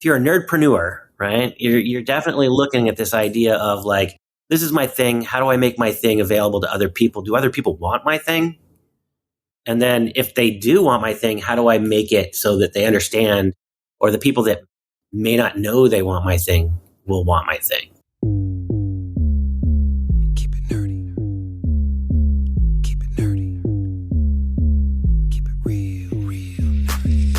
you're a nerdpreneur, right, you're definitely looking at this idea of like, this is my thing. How do I make my thing available to other people? Do other people want my thing? And then if they do want my thing, how do I make it so that they understand, or the people that may not know they want my thing will want my thing? Keep it nerdy. Keep it nerdy. Keep it real nerdy.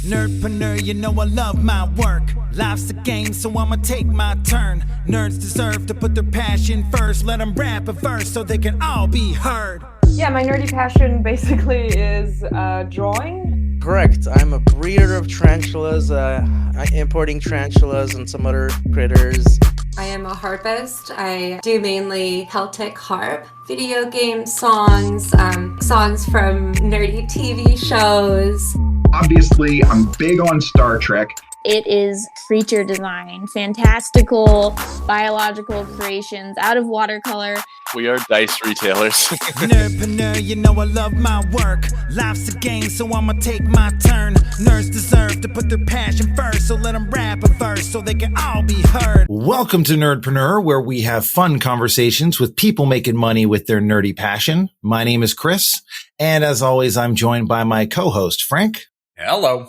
Nerdpreneur, you know I love my work. Life's a game, so I'ma take my turn. Nerds deserve to put their passion first. Let them rap a verse so they can all be heard. Yeah, my nerdy passion basically is drawing. Correct. I'm a breeder of tarantulas, importing tarantulas and some other critters. I am a harpist. I do mainly Celtic harp, video game songs, songs from nerdy TV shows. Obviously, I'm big on Star Trek. It is creature design, fantastical biological creations out of watercolor. We are dice retailers. Nerdpreneur, you know I love my work. Life's a game, so I'ma take my turn. Nerds deserve to put their passion first, so let them rap a verse so they can all be heard. Welcome to Nerdpreneur, where we have fun conversations with people making money with their nerdy passion. My name is Chris, and as always, I'm joined by my co-host, Frank. Hello.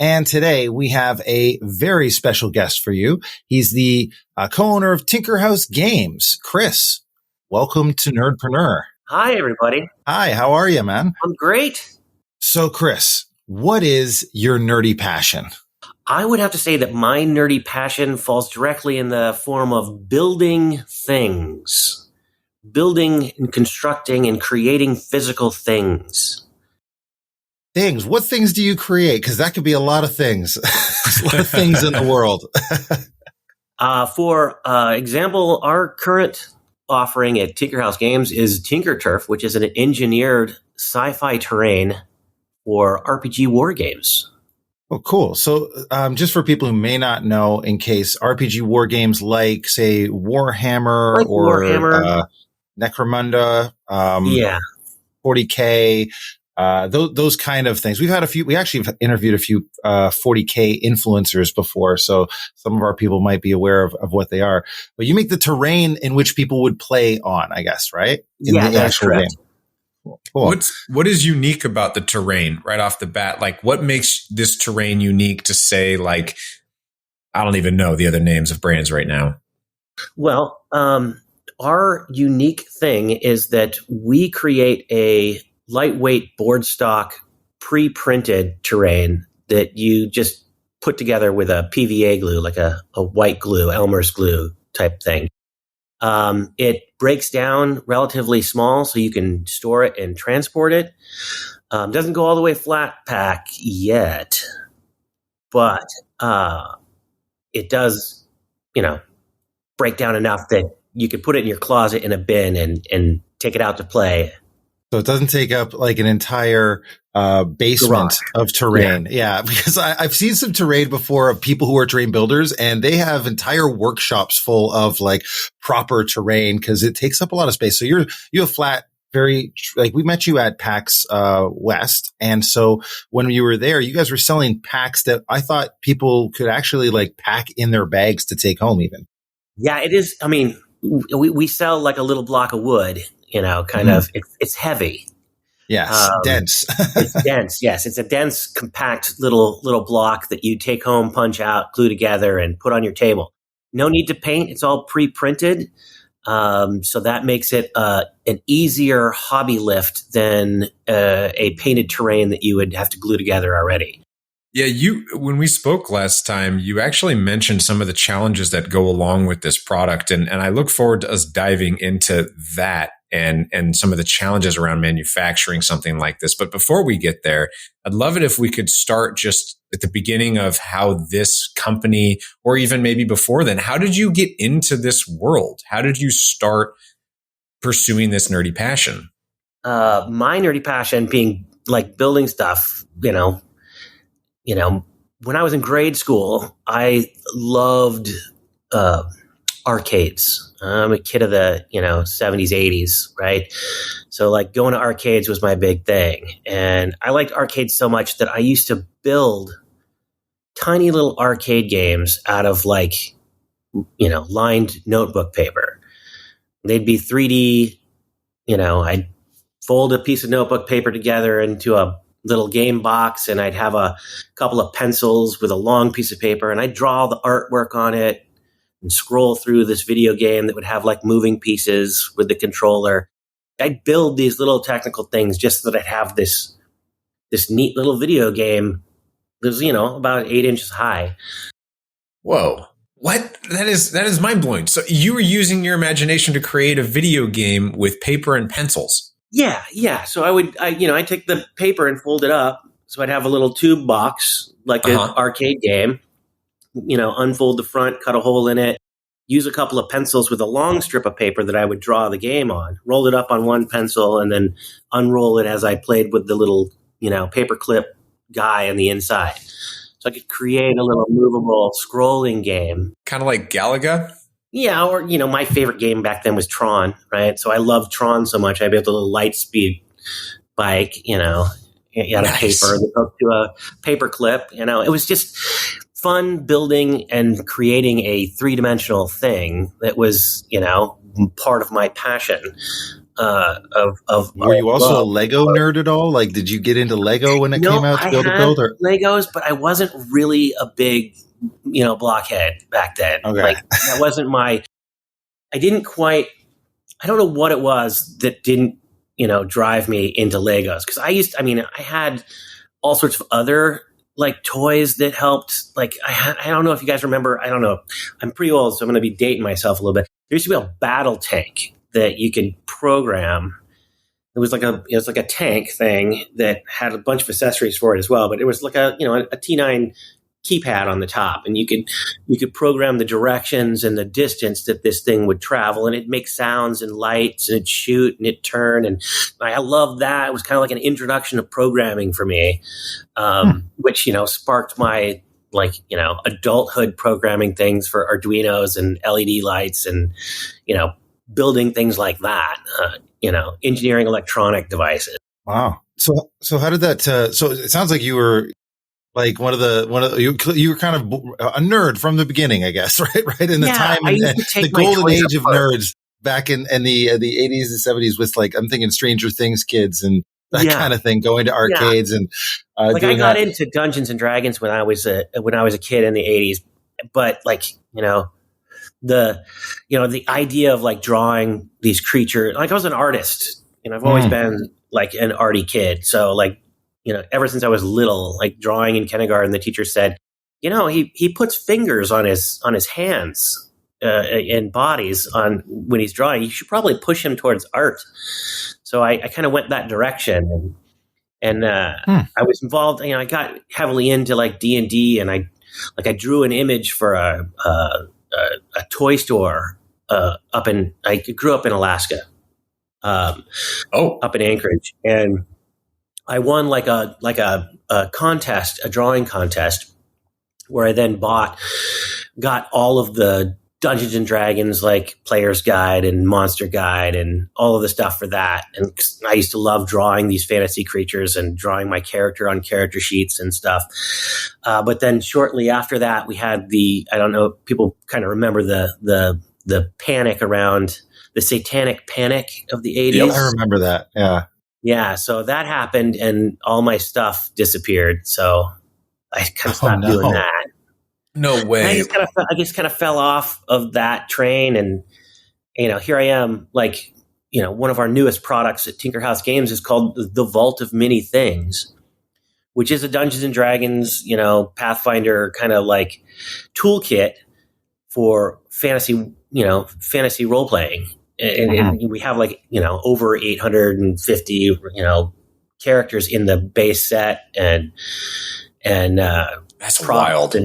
And today we have a very special guest for you. He's the co-owner of TinkerHouse Games. Chris, welcome to Nerdpreneur. Hi, everybody. Hi, how are you, man? I'm great. So, Chris, what is your nerdy passion? I would have to say that my nerdy passion falls directly in the form of building things. Building and constructing and creating physical things. Things. What things do you create? Because that could be a lot of things. There's a lot of things in the world. For example, our current offering at TinkerHouse Games is TinkerTurf, which is an engineered sci-fi terrain for RPG war games. Oh, cool. So just for people who may not know, in case RPG war games like, say, Warhammer or Necromunda, 40K, those kind of things. We actually have interviewed a few 40K influencers before, so some of our people might be aware of what they are. But you make the terrain in which people would play on, I guess, right? That's correct. Cool. What is unique about the terrain right off the bat? Like, what makes this terrain unique to say, like, I don't even know the other names of brands right now. Well, our unique thing is that we create a lightweight board stock pre-printed terrain that you just put together with a PVA glue, like a white glue, Elmer's glue type thing. It breaks down relatively small, so you can store it and transport it. Doesn't go all the way flat pack yet, but it does, break down enough that you could put it in your closet in a bin and take it out to play. So it doesn't take up like an entire basement of terrain. Yeah, because I've seen some terrain before of people who are terrain builders, and they have entire workshops full of like proper terrain because it takes up a lot of space. So you have flat, very, like, we met you at PAX West, and so when you were there, you guys were selling packs that I thought people could actually like pack in their bags to take home even. Yeah, it is. I mean, we sell like a little block of wood. Of, it's heavy. Yes, dense. It's dense. Yes, it's a dense, compact little block that you take home, punch out, glue together, and put on your table. No need to paint. It's all pre-printed. So that makes it an easier hobby lift than a painted terrain that you would have to glue together already. Yeah, when we spoke last time, you actually mentioned some of the challenges that go along with this product. And I look forward to us diving into that and some of the challenges around manufacturing something like this. But before we get there, I'd love it if we could start just at the beginning of how this company, or even maybe before then, how did you get into this world? How did you start pursuing this nerdy passion? My nerdy passion being like building stuff, when I was in grade school, I loved arcades. I'm a kid of the, 70s, 80s, right? So like going to arcades was my big thing. And I liked arcades so much that I used to build tiny little arcade games out of like, lined notebook paper. They'd be 3D, I'd fold a piece of notebook paper together into a little game box, and I'd have a couple of pencils with a long piece of paper, and I'd draw the artwork on it and scroll through this video game that would have like moving pieces with the controller. I'd build these little technical things just so that I'd have this neat little video game that was, about 8 inches high. Whoa. What? That is mind blowing. So you were using your imagination to create a video game with paper and pencils. Yeah. So I'd take the paper and fold it up. So I'd have a little tube box, like an arcade game, unfold the front, cut a hole in it, use a couple of pencils with a long strip of paper that I would draw the game on, roll it up on one pencil, and then unroll it as I played with the little, paper clip guy on the inside. So I could create a little movable scrolling game. Kind of like Galaga? Yeah, or, my favorite game back then was Tron, right? So I loved Tron so much. I built a little light speed bike, out of paper that hooked to a paper clip. It was just fun building and creating a three-dimensional thing that was, part of my passion. Were you also a Lego nerd at all? Like, did you get into Lego when it came out to be able to build? Or Legos, but I wasn't really a big blockhead back then. Okay. Like, that wasn't I don't know what it was that didn't, drive me into Legos. Cause I had all sorts of other like toys that helped. Like I don't know if you guys remember, I don't know. I'm pretty old, so I'm going to be dating myself a little bit. There used to be a battle tank that you could program. It was like a tank thing that had a bunch of accessories for it as well. But it was like a T9 keypad on the top, and you could program the directions and the distance that this thing would travel, and it'd make sounds and lights, and it'd shoot and it'd turn, and I loved that. It was kind of like an introduction to programming for me, which sparked my adulthood programming things for Arduinos and LED lights and building things like that. Engineering electronic devices. Wow. So how did that? So it sounds like you were like you were kind of a nerd from the beginning, I guess, right? In the time and the golden age of nerds back in the 80s and 70s with like, I'm thinking Stranger Things kids and that kind of thing, going to arcades and I got into Dungeons and Dragons when I was a kid in the 80s, but the idea of like drawing these creatures, like I was an artist, I've always been like an arty kid. So like, ever since I was little, like drawing in kindergarten, the teacher said, he puts fingers on his hands and bodies on when he's drawing. You should probably push him towards art. So I kind of went that direction, and I was involved. I got heavily into like D&D, and I drew an image for a toy store I grew up in Alaska, up in Anchorage, and I won like a contest, a drawing contest, where I then got all of the Dungeons and Dragons, like Player's Guide and Monster Guide and all of the stuff for that. And I used to love drawing these fantasy creatures and drawing my character on character sheets and stuff. But then shortly after that, we had I don't know, people kind of remember the panic around the satanic panic of the 80s. Yep, I remember that. Yeah. Yeah, so that happened, and all my stuff disappeared. So I kind of stopped doing that. No way. I just kind of fell off of that train, and here I am. Like, one of our newest products at TinkerHouse Games is called the Vault of Many Things, which is a Dungeons and Dragons, Pathfinder kind of like toolkit for fantasy role playing. And we have like, over 850, characters in the base set and that's wild.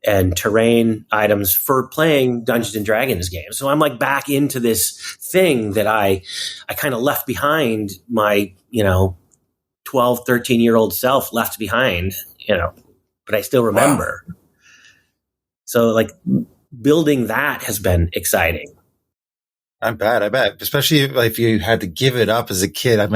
And terrain items for playing Dungeons and Dragons games. So I'm like back into this thing that I kind of left behind, my, 12, 13-year-old self left behind, but I still remember. Wow. So like building that has been exciting. I bet. Especially if you had to give it up as a kid. I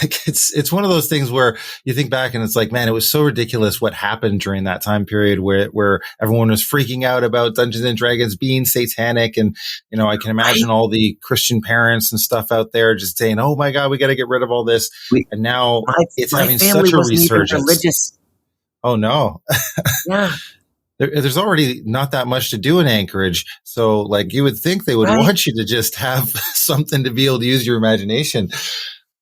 it's one of those things where you think back and it's like, man, it was so ridiculous what happened during that time period where everyone was freaking out about Dungeons and Dragons being satanic. And, I can imagine all the Christian parents and stuff out there just saying, oh my God, we got to get rid of all this. And now it's having such a resurgence. Religious. Oh no. Yeah. There's already not that much to do in Anchorage. So like you would think they would want you to just have something to be able to use your imagination.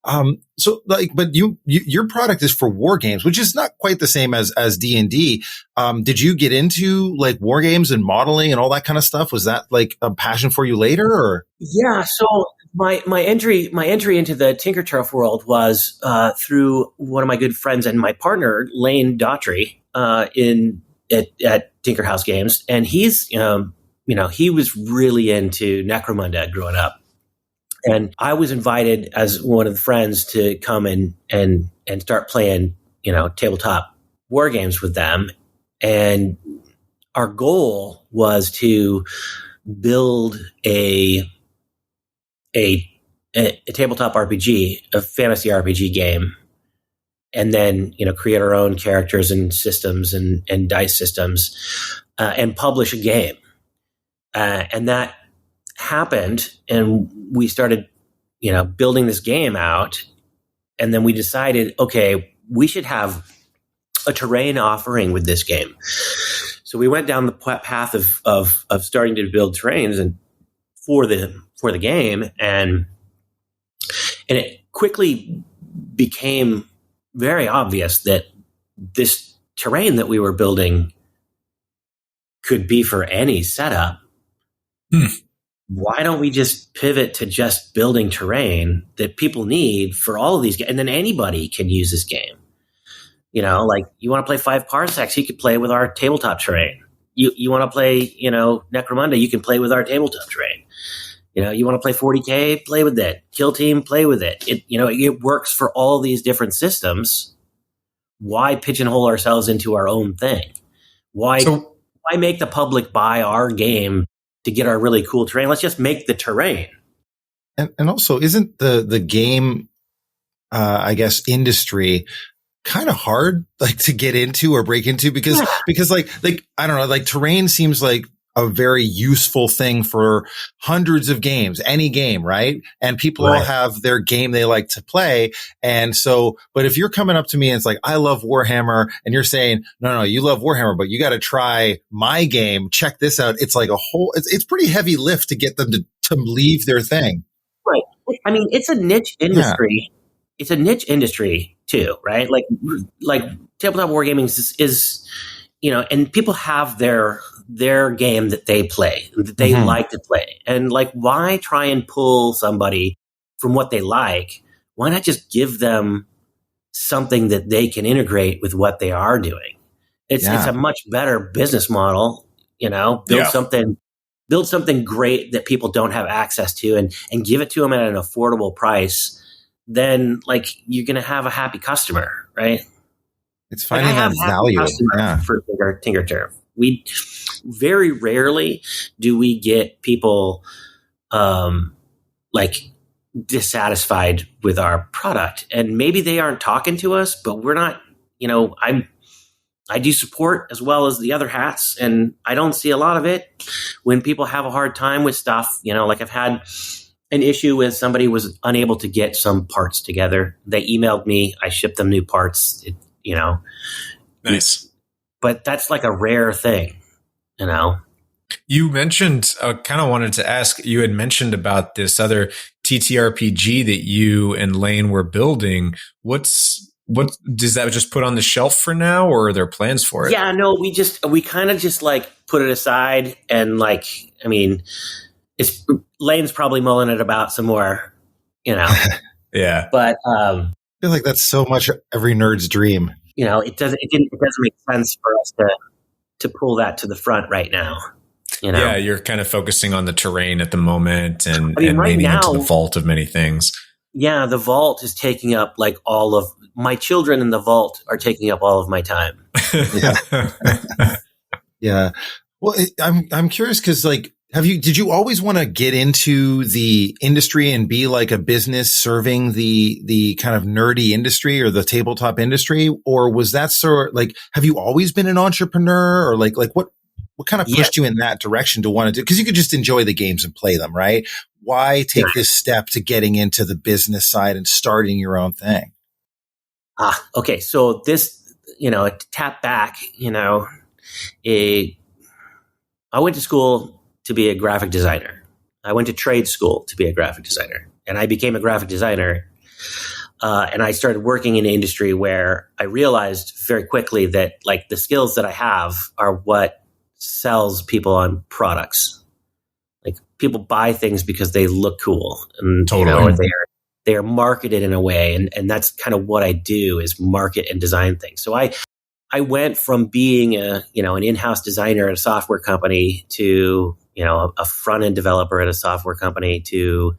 But your product is for war games, which is not quite the same as D&D. Did you get into like war games and modeling and all that kind of stuff? Was that like a passion for you later or? Yeah. So my entry into the TinkerTurf world was, through one of my good friends and my partner, Lane Daughtry, at TinkerHouse Games. And he's, he was really into Necromunda growing up. And I was invited as one of the friends to come and start playing, tabletop war games with them. And our goal was to build a tabletop RPG, a fantasy RPG game, and then, create our own characters and systems and dice systems, and publish a game. And that happened, and we started, building this game out. And then we decided, okay, we should have a terrain offering with this game. So we went down the path of starting to build terrains and for the game, and it quickly became very obvious that this terrain that we were building could be for any setup. Why don't we just pivot to just building terrain that people need for all of these games? And then anybody can use this game. Like you want to play 5 parsecs, you could play with our tabletop terrain. You want to play, Necromunda, you can play with our tabletop terrain. You want to play 40K, play with it. Kill Team, play with it. It works for all these different systems. Why pigeonhole ourselves into our own thing? Why make the public buy our game to get our really cool terrain? Let's just make the terrain. And also, isn't the game, I guess, industry kind of hard, like to get into or break into because like, I don't know, like terrain seems like a very useful thing for hundreds of games, any game, right? And people all have their game they like to play. And so, but if you're coming up to me and it's like, I love Warhammer, and you're saying, no, you love Warhammer, but you got to try my game. Check this out. It's like it's pretty heavy lift to get them to leave their thing. Right. I mean, it's a niche industry. Yeah. It's a niche industry too, right? Like tabletop wargaming is, and people have their game that they play, that they like to play. And like, why try and pull somebody from what they like? Why not just give them something that they can integrate with what they are doing? It's a much better business model, build something great that people don't have access to and give it to them at an affordable price. Then like you're going to have a happy customer, right? It's finding that value for TinkerTurf. We very rarely do we get people like dissatisfied with our product, and maybe they aren't talking to us, but we're not. I do support as well as the other hats, and I don't see a lot of it when people have a hard time with stuff. Like I've had an issue with somebody was unable to get some parts together. They emailed me. I shipped them new parts. Nice. But that's like a rare thing, You mentioned, kind of wanted to ask, you had mentioned about this other TTRPG that you and Lane were building. What does that just put on the shelf for now, or are there plans for it? Yeah, no, we kind of just like put it aside, and like, I mean, Lane's probably mulling it about some more, Yeah. But I feel like that's so much every nerd's dream. It doesn't make sense for us to pull that to the front right now. Yeah, you're kind of focusing on the terrain at the moment and maybe into the vault of many things. Yeah, the vault is taking up like all of my children in the vault are taking up all of my time. Yeah. Well, I'm curious because like Did you always want to get into the industry and be like a business serving the kind of nerdy industry or the tabletop industry? Or was that have you always been an entrepreneur, or like what kind of pushed you in that direction to want to do? Cause you could just enjoy the games and play them, right? Why take this step to getting into the business side and starting your own thing? Okay. So this, to tap back, I went to school to be a graphic designer. I went to trade school to be a graphic designer, and I became a graphic designer. And I started working in an industry where I realized very quickly that like the skills that I have are what sells people on products. Like people buy things because they look cool, and they are marketed in a way, and that's kind of what I do, is market and design things. So I went from being an in-house designer at a software company to a front-end developer at a software company to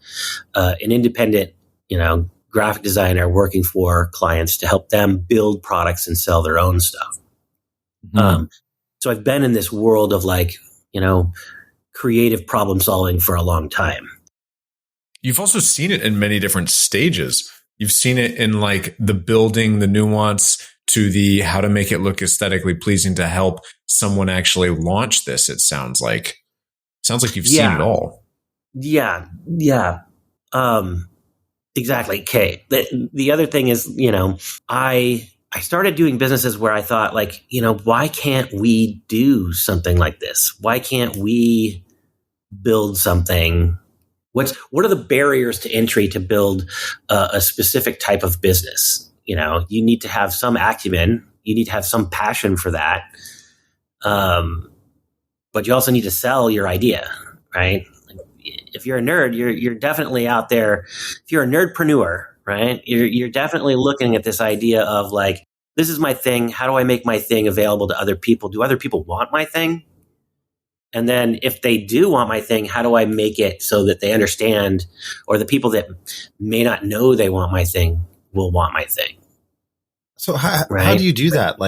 an independent graphic designer working for clients to help them build products and sell their own stuff. Mm-hmm. So I've been in this world of creative problem solving for a long time. You've also seen it in many different stages. You've seen it in like the building, the nuance, to the how to make it look aesthetically pleasing to help someone actually launch this. It sounds like you've seen it all. Yeah. Exactly. Okay. The other thing is, I started doing businesses where I thought why can't we do something like this? Why can't we build something? What are the barriers to entry to build a specific type of business? You need to have some acumen. You need to have some passion for that. But you also need to sell your idea, right? If you're a nerd, you're definitely out there. If you're a nerdpreneur, right? You're definitely looking at this idea of like, this is my thing. How do I make my thing available to other people? Do other people want my thing? And then if they do want my thing, how do I make it so that they understand, or the people that may not know they want my thing will want my thing? So how do you do that?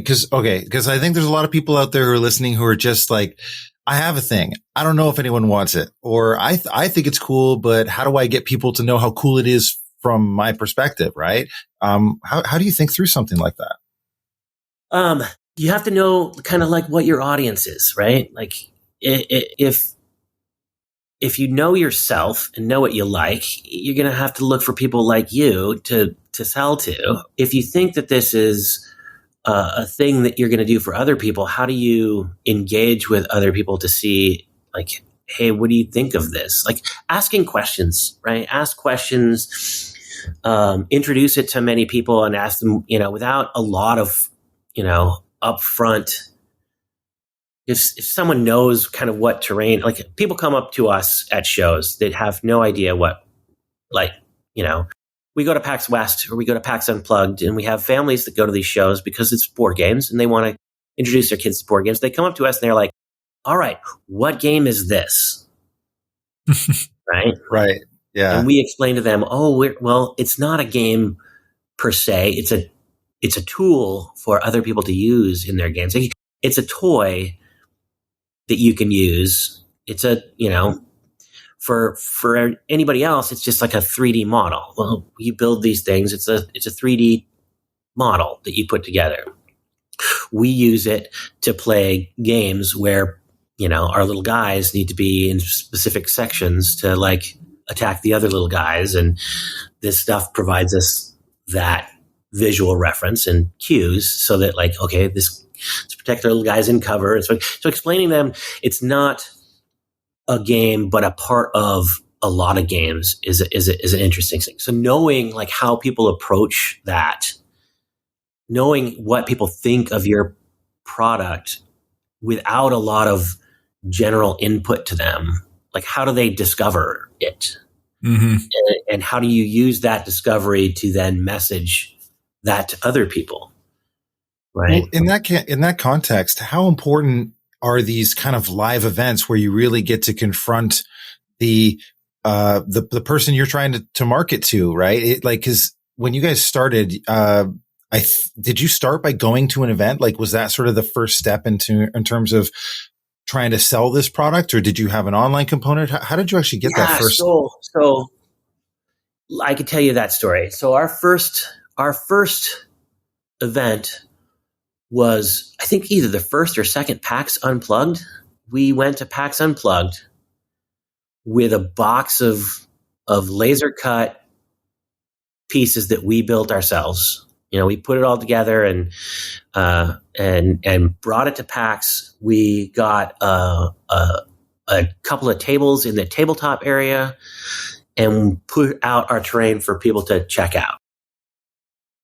Cause I think there's a lot of people out there who are listening who are just like, I have a thing. I don't know if anyone wants it, or I think it's cool, but how do I get people to know how cool it is from my perspective? Right. How do you think through something like that? You have to know kind of like what your audience is, right? Like if you know yourself and know what you like, you're going to have to look for people like you to sell to. If you think that this is a thing that you're going to do for other people, how do you engage with other people to see like, hey, what do you think of this? Like asking questions, right? Ask questions, introduce it to many people and ask them, without a lot of, upfront. If someone knows kind of what terrain, like people come up to us at shows that have no idea what, we go to PAX West or we go to PAX Unplugged, and we have families that go to these shows because it's board games and they want to introduce their kids to board games. They come up to us and they're like, all right, what game is this? Right? Right. Yeah. And we explain to them, it's not a game per se. It's a tool for other people to use in their games. It's a toy that you can use. It's for anybody else, it's just like a 3D model. Well, you build these things. It's a 3D model that you put together. We use it to play games where, our little guys need to be in specific sections to like attack the other little guys. And this stuff provides us that visual reference and cues so that like, okay, let's protect our little guys in cover. And so explaining them, it's not a game, but a part of a lot of games is an interesting thing. So knowing like how people approach that, knowing what people think of your product without a lot of general input to them, like how do they discover it? Mm-hmm. And how do you use that discovery to then message that to other people? Right. Well, in that context, how important are these kind of live events where you really get to confront the person you're trying to market to, right? Cause when you guys started, did you start by going to an event? Like, was that sort of the first step in terms of trying to sell this product, or did you have an online component? How did you actually get that first? So I could tell you that story. So our first event was, I think, either the first or second PAX Unplugged. We went to PAX Unplugged with a box of laser cut pieces that we built ourselves. We put it all together and brought it to PAX. We got a couple of tables in the tabletop area and put out our terrain for people to check out.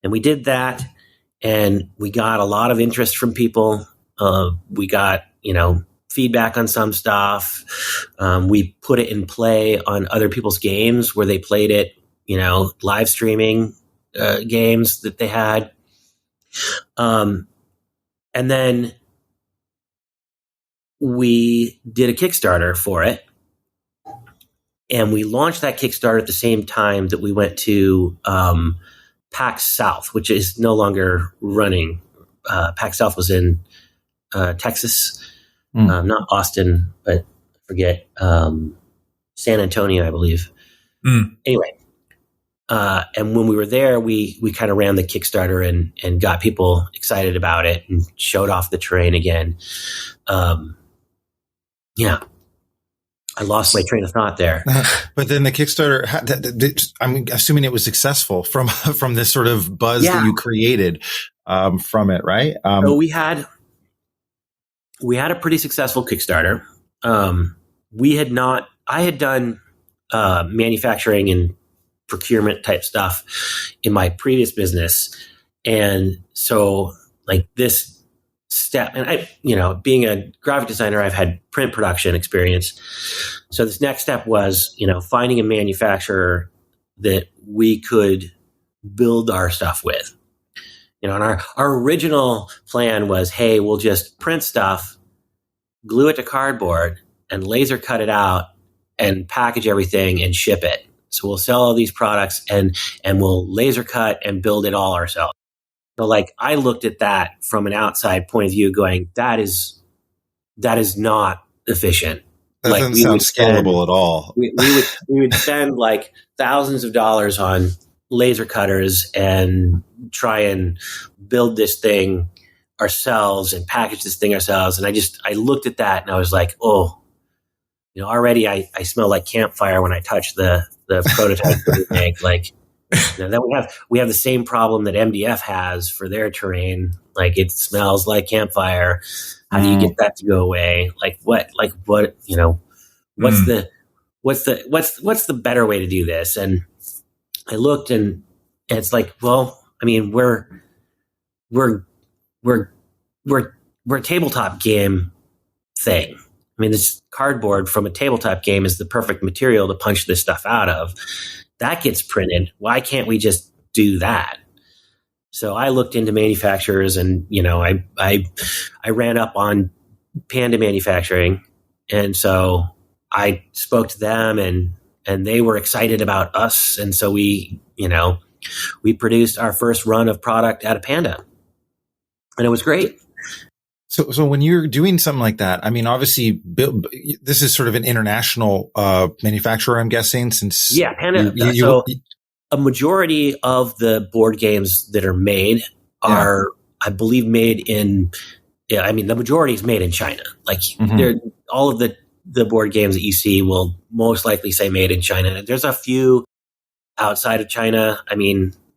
And we did that, and we got a lot of interest from people. We got, feedback on some stuff. We put it in play on other people's games where they played it, live streaming games that they had. And then we did a Kickstarter for it. And we launched that Kickstarter at the same time that we went to PAX South, which is no longer running. PAX South was in Texas, not Austin, but I forget, San Antonio, I believe. Anyway, and when we were there, we kind of ran the Kickstarter and got people excited about it and showed off the terrain again. Yeah. I lost my train of thought there. But then the Kickstarter, I'm assuming it was successful from this sort of buzz that you created from it, right? So we had a pretty successful Kickstarter. I had done manufacturing and procurement type stuff in my previous business. And so like this step, and I, being a graphic designer, I've had print production experience. So this next step was, finding a manufacturer that we could build our stuff with. And our original plan was, hey, we'll just print stuff, glue it to cardboard, and laser cut it out and package everything and ship it. So we'll sell all these products and we'll laser cut and build it all ourselves. So I looked at that from an outside point of view going, that is not efficient. That doesn't sound scalable at all. We would spend thousands of dollars on laser cutters and try and build this thing ourselves and package this thing ourselves. And I looked at that and I was like, oh, already I smell like campfire when I touch the prototype that we make. Then we have the same problem that MDF has for their terrain. It smells like campfire. How do you get that to go away? What's the better way to do this? And I looked and it's we're a tabletop game thing. This cardboard from a tabletop game is the perfect material to punch this stuff out of. That gets printed. Why can't we just do that? So I looked into manufacturers and, I ran up on Panda Manufacturing. And so I spoke to them and they were excited about us. And so we produced our first run of product out of Panda. And it was great. So when you're doing something like that, obviously this is sort of an international manufacturer, I'm guessing, since Panda. So a majority of the board games that are made are, I believe, made in. Yeah, the majority is made in China. They're all of the board games that you see will most likely say made in China. There's a few outside of China.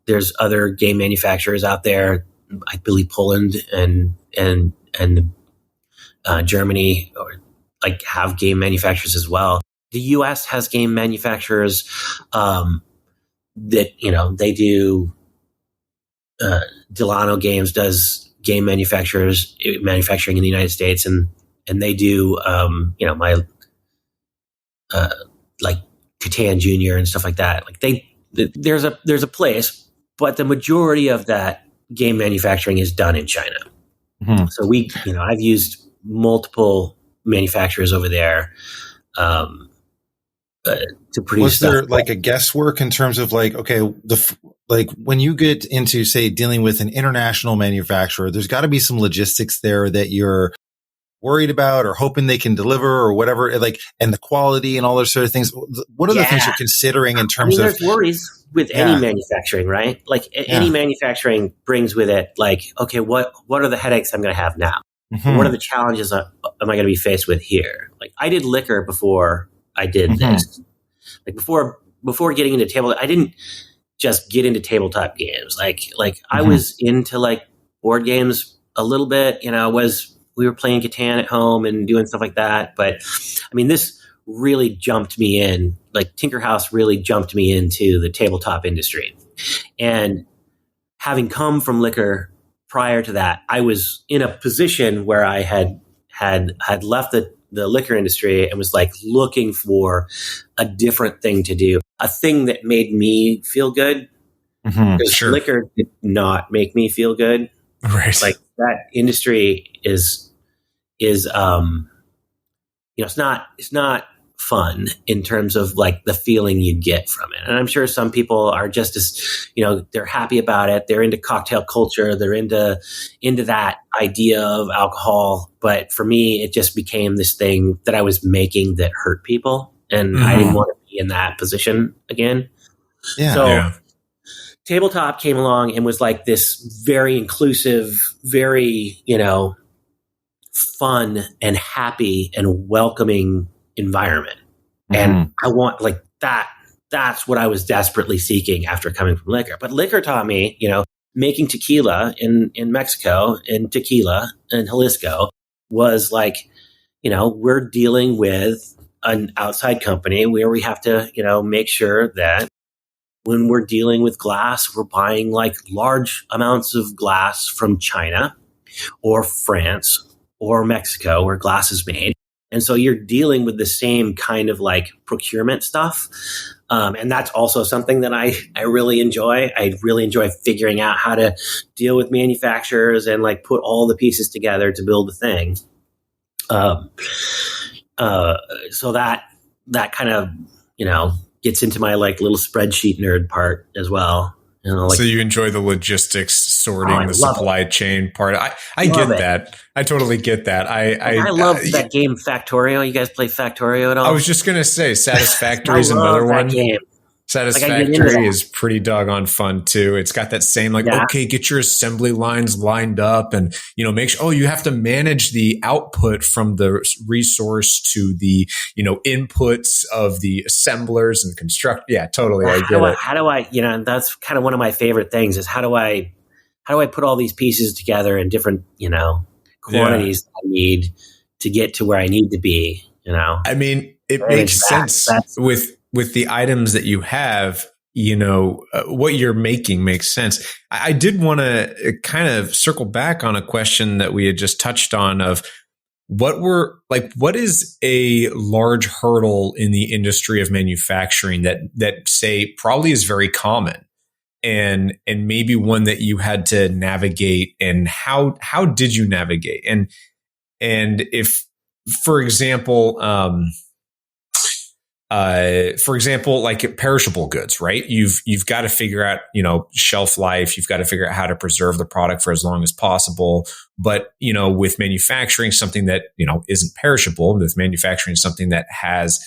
There's other game manufacturers out there. I believe Poland and Germany have game manufacturers as well. The U.S. has game manufacturers that they do. Delano Games does game manufacturing in the United States, and they do my Catan Junior and stuff like that. There's a place, but the majority of that game manufacturing is done in China. So I've used multiple manufacturers over there to produce. Was there stuff. a guesswork in terms of when you get into, say, dealing with an international manufacturer, there's got to be some logistics there that you're worried about or hoping they can deliver or whatever, like, and the quality and all those sort of things? What are the things you're considering in terms of? There's worries with any manufacturing, right? Like any manufacturing brings with it, like, okay, what are the headaches I'm going to have now? Mm-hmm. What are the challenges am I going to be faced with here? Like I did liquor before I did this. Like before getting into I didn't just get into tabletop games. Like I was into like board games a little bit, we were playing Catan at home and doing stuff like that. But I mean, this really jumped me in, like TinkerHouse really jumped me into the tabletop industry. And having come from liquor prior to that, I was in a position where I had left the liquor industry and was like looking for a different thing to do, a thing that made me feel good. Because liquor did not make me feel good. Right. Like that industry is it's not fun in terms of like the feeling you get from it. And I'm sure some people are just as, they're happy about it. They're into cocktail culture. They're into that idea of alcohol. But for me, it just became this thing that I was making that hurt people. And I didn't want to be in that position again. Yeah. So tabletop came along and was like this very inclusive, very, fun and happy and welcoming environment. And I want like that. That's what I was desperately seeking after coming from liquor. But liquor taught me, making tequila in Mexico and tequila in Jalisco was like, we're dealing with an outside company where we have to, make sure that when we're dealing with glass, we're buying like large amounts of glass from China or France or Mexico where glass is made. And so you're dealing with the same kind of like procurement stuff. And that's also something that I really enjoy. I really enjoy figuring out how to deal with manufacturers and like put all the pieces together to build a thing. So that kind of, gets into my like little spreadsheet nerd part as well. So you enjoy the logistics, sorting, the supply chain part. I get that. I totally get that. I love that game Factorio. You guys play Factorio at all? I was just going to say Satisfactory is another one. Game. Satisfactory is pretty doggone fun too. It's got that same okay, get your assembly lines lined up and, make sure, you have to manage the output from the resource to the, inputs of the assemblers and construct. Yeah, totally. I get it. How do I, that's kind of one of my favorite things is how do I put all these pieces together in different, quantities that I need to get to where I need to be, I mean, it makes sense with the items that you have, what you're making makes sense. I did want to kind of circle back on a question that we had just touched on of what is a large hurdle in the industry of manufacturing that say probably is very common and maybe one that you had to navigate, and how did you navigate? And if, for example, like perishable goods, right? You've got to figure out, shelf life. You've got to figure out how to preserve the product for as long as possible. But, with manufacturing something that, isn't perishable, with manufacturing something that has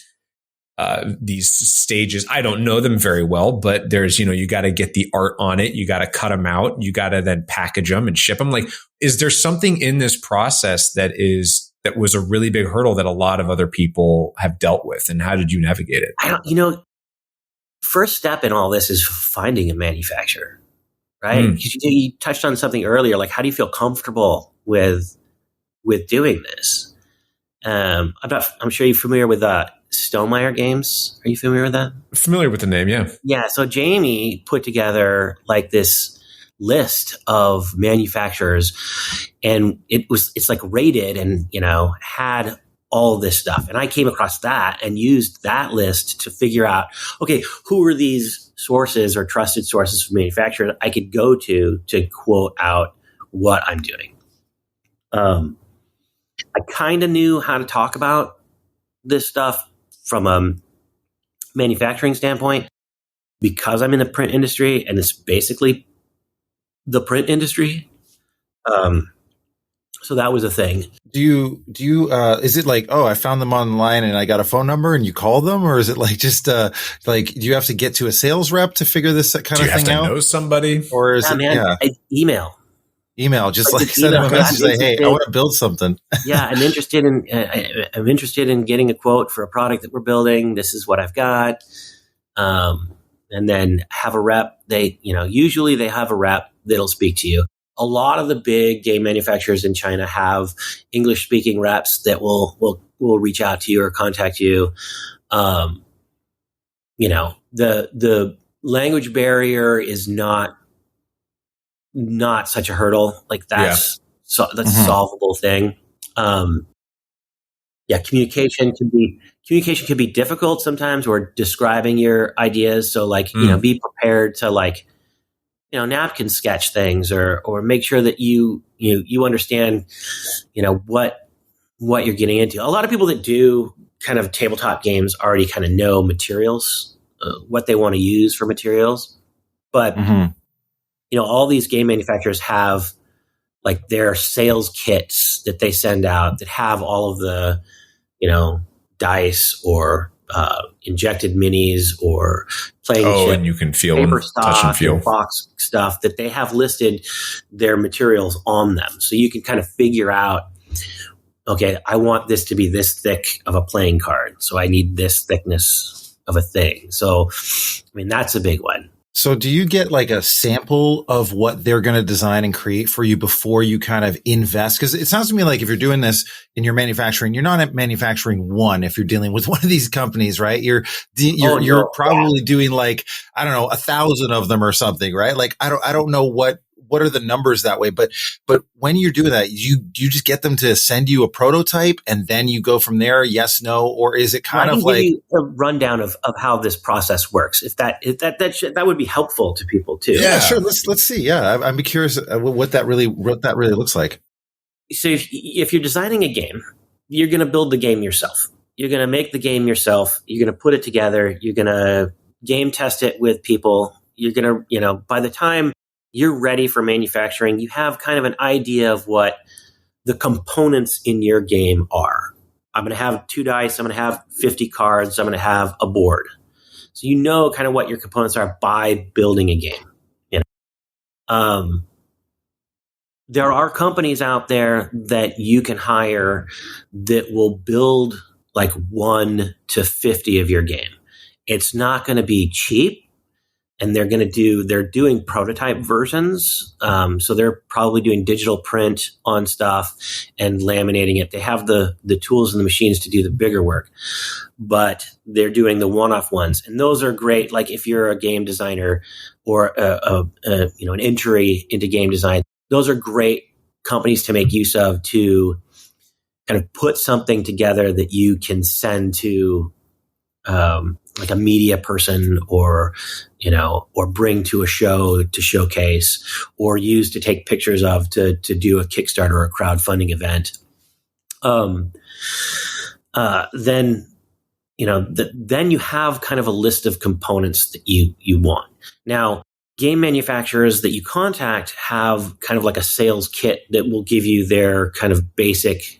these stages, I don't know them very well, but there's, you got to get the art on it. You got to cut them out. You got to then package them and ship them. Like, is there something in this process that was a really big hurdle that a lot of other people have dealt with, and how did you navigate it? First step in all this is finding a manufacturer, right? Because you touched on something earlier, like how do you feel comfortable with doing this? I'm sure you're familiar with Stonemeyer Games. Are you familiar with that? Familiar with the name, yeah. Yeah. So Jamie put together like this list of manufacturers, and it's like rated and had all this stuff, and I came across that and used that list to figure out, okay, who are these sources or trusted sources for manufacturers I could go to quote out what I'm doing. I kind of knew how to talk about this stuff from a manufacturing standpoint because I'm in the print industry, and it's basically the print industry. So that was a thing. Do you, is it like, oh, I found them online and I got a phone number and you call them? Or is it like just, like, do you have to get to a sales rep to figure this kind of thing out? Do you have to know somebody? Or is it, email? Email, just like send them a message, say, hey, I want to build something. Yeah, I'm interested in getting a quote for a product that we're building. This is what I've got. And then have a rep. Usually they have a rep that'll speak to you. A lot of the big game manufacturers in China have English speaking reps that will reach out to you or contact you. The language barrier is not such a hurdle. Like that's a solvable thing. Communication can be difficult sometimes, or describing your ideas. So be prepared to napkin sketch things or make sure that you understand, what you're getting into. A lot of people that do kind of tabletop games already kind of know materials, what they want to use for materials. But, all these game manufacturers have like their sales kits that they send out that have all of the, dice or injected minis or playing chip, and you can feel paper and touch and feel box stuff that they have listed their materials on them. So you can kind of figure out, okay, I want this to be this thick of a playing card, so I need this thickness of a thing. So, that's a big one. So do you get like a sample of what they're going to design and create for you before you kind of invest? Because it sounds to me like if you're doing this in your manufacturing, you're not manufacturing one. If you're dealing with one of these companies, right? You're probably doing like, I don't know, 1,000 of them or something, right? Like, I don't know what are the numbers that way, but when you're doing that, you just get them to send you a prototype and then you go from there, yes, no, or is it kind of like give you a rundown of how this process works? If that would be helpful to people too. Yeah, sure. Let's see. Yeah, I'm curious what that really looks like. So if you're designing a game, you're going to build the game yourself. You're going to make the game yourself. You're going to put it together. You're going to game test it with people. You're going to, by the time you're ready for manufacturing, you have kind of an idea of what the components in your game are. I'm going to have 2 dice. I'm going to have 50 cards. I'm going to have a board. So you know kind of what your components are by building a game. There are companies out there that you can hire that will build like 1 to 50 of your game. It's not going to be cheap. And they're doing prototype versions. So they're probably doing digital print on stuff and laminating it. They have the tools and the machines to do the bigger work, but they're doing the one-off ones. And those are great. Like if you're a game designer or an entry into game design, those are great companies to make use of to kind of put something together that you can send to, like a media person or bring to a show to showcase or use to take pictures of to do a Kickstarter or a crowdfunding event. Then you have kind of a list of components that you want. Now, game manufacturers that you contact have kind of like a sales kit that will give you their kind of basic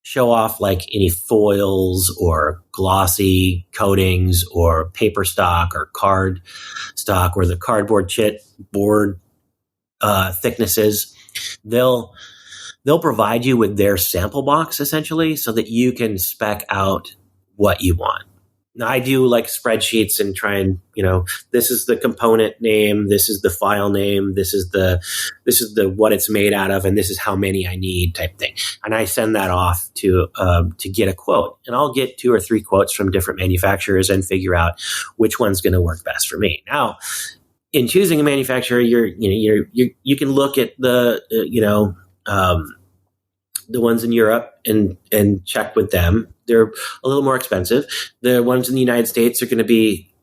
show off, like any foils or glossy coatings or paper stock or card stock or the cardboard board thicknesses. They'll provide you with their sample box essentially so that you can spec out what you want. Now, I do like spreadsheets and try and, this is the component name, this is the file name, this is the what it's made out of, and this is how many I need type thing. And I send that off to get a quote, and I'll get 2 or 3 quotes from different manufacturers and figure out which one's going to work best for me. Now, in choosing a manufacturer, you can look at the ones in Europe and check with them. They're a little more expensive. The ones in the United States are going to be,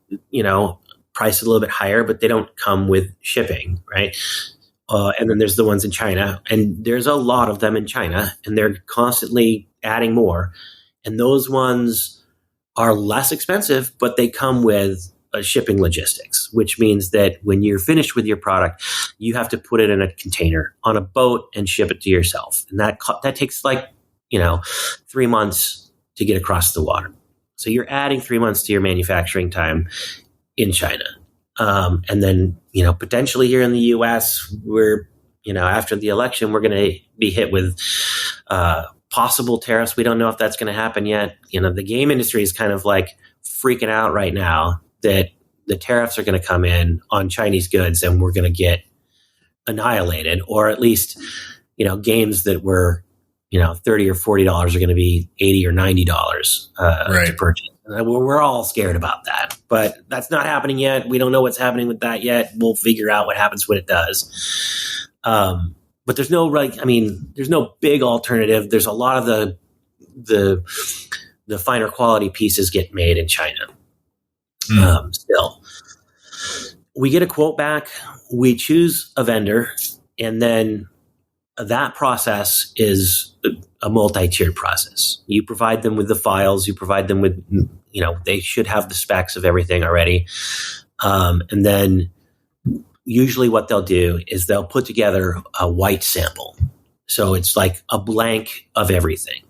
priced a little bit higher, but they don't come with shipping, right? And then there's the ones in China, and there's a lot of them in China, and they're constantly adding more. And those ones are less expensive, but they come with shipping logistics, which means that when you're finished with your product, you have to put it in a container on a boat and ship it to yourself. And that takes 3 months to get across the water. So you're adding 3 months to your manufacturing time in China. And then, potentially here in the US, we're, after the election, we're going to be hit with possible tariffs. We don't know if that's going to happen yet. The game industry is kind of like freaking out right now that the tariffs are going to come in on Chinese goods and we're going to get annihilated, or at least, games that were, $30 or $40 are going to be $80 or $90 to purchase. We're all scared about that, but that's not happening yet. We don't know what's happening with that yet. We'll figure out what happens when it does. But there's no there's no big alternative. There's a lot of the finer quality pieces get made in China. Still, we get a quote back. We choose a vendor, and then that process is a multi-tiered process. You provide them with the files. You provide them with, they should have the specs of everything already. And then usually what they'll do is they'll put together a white sample. So it's like a blank of everything.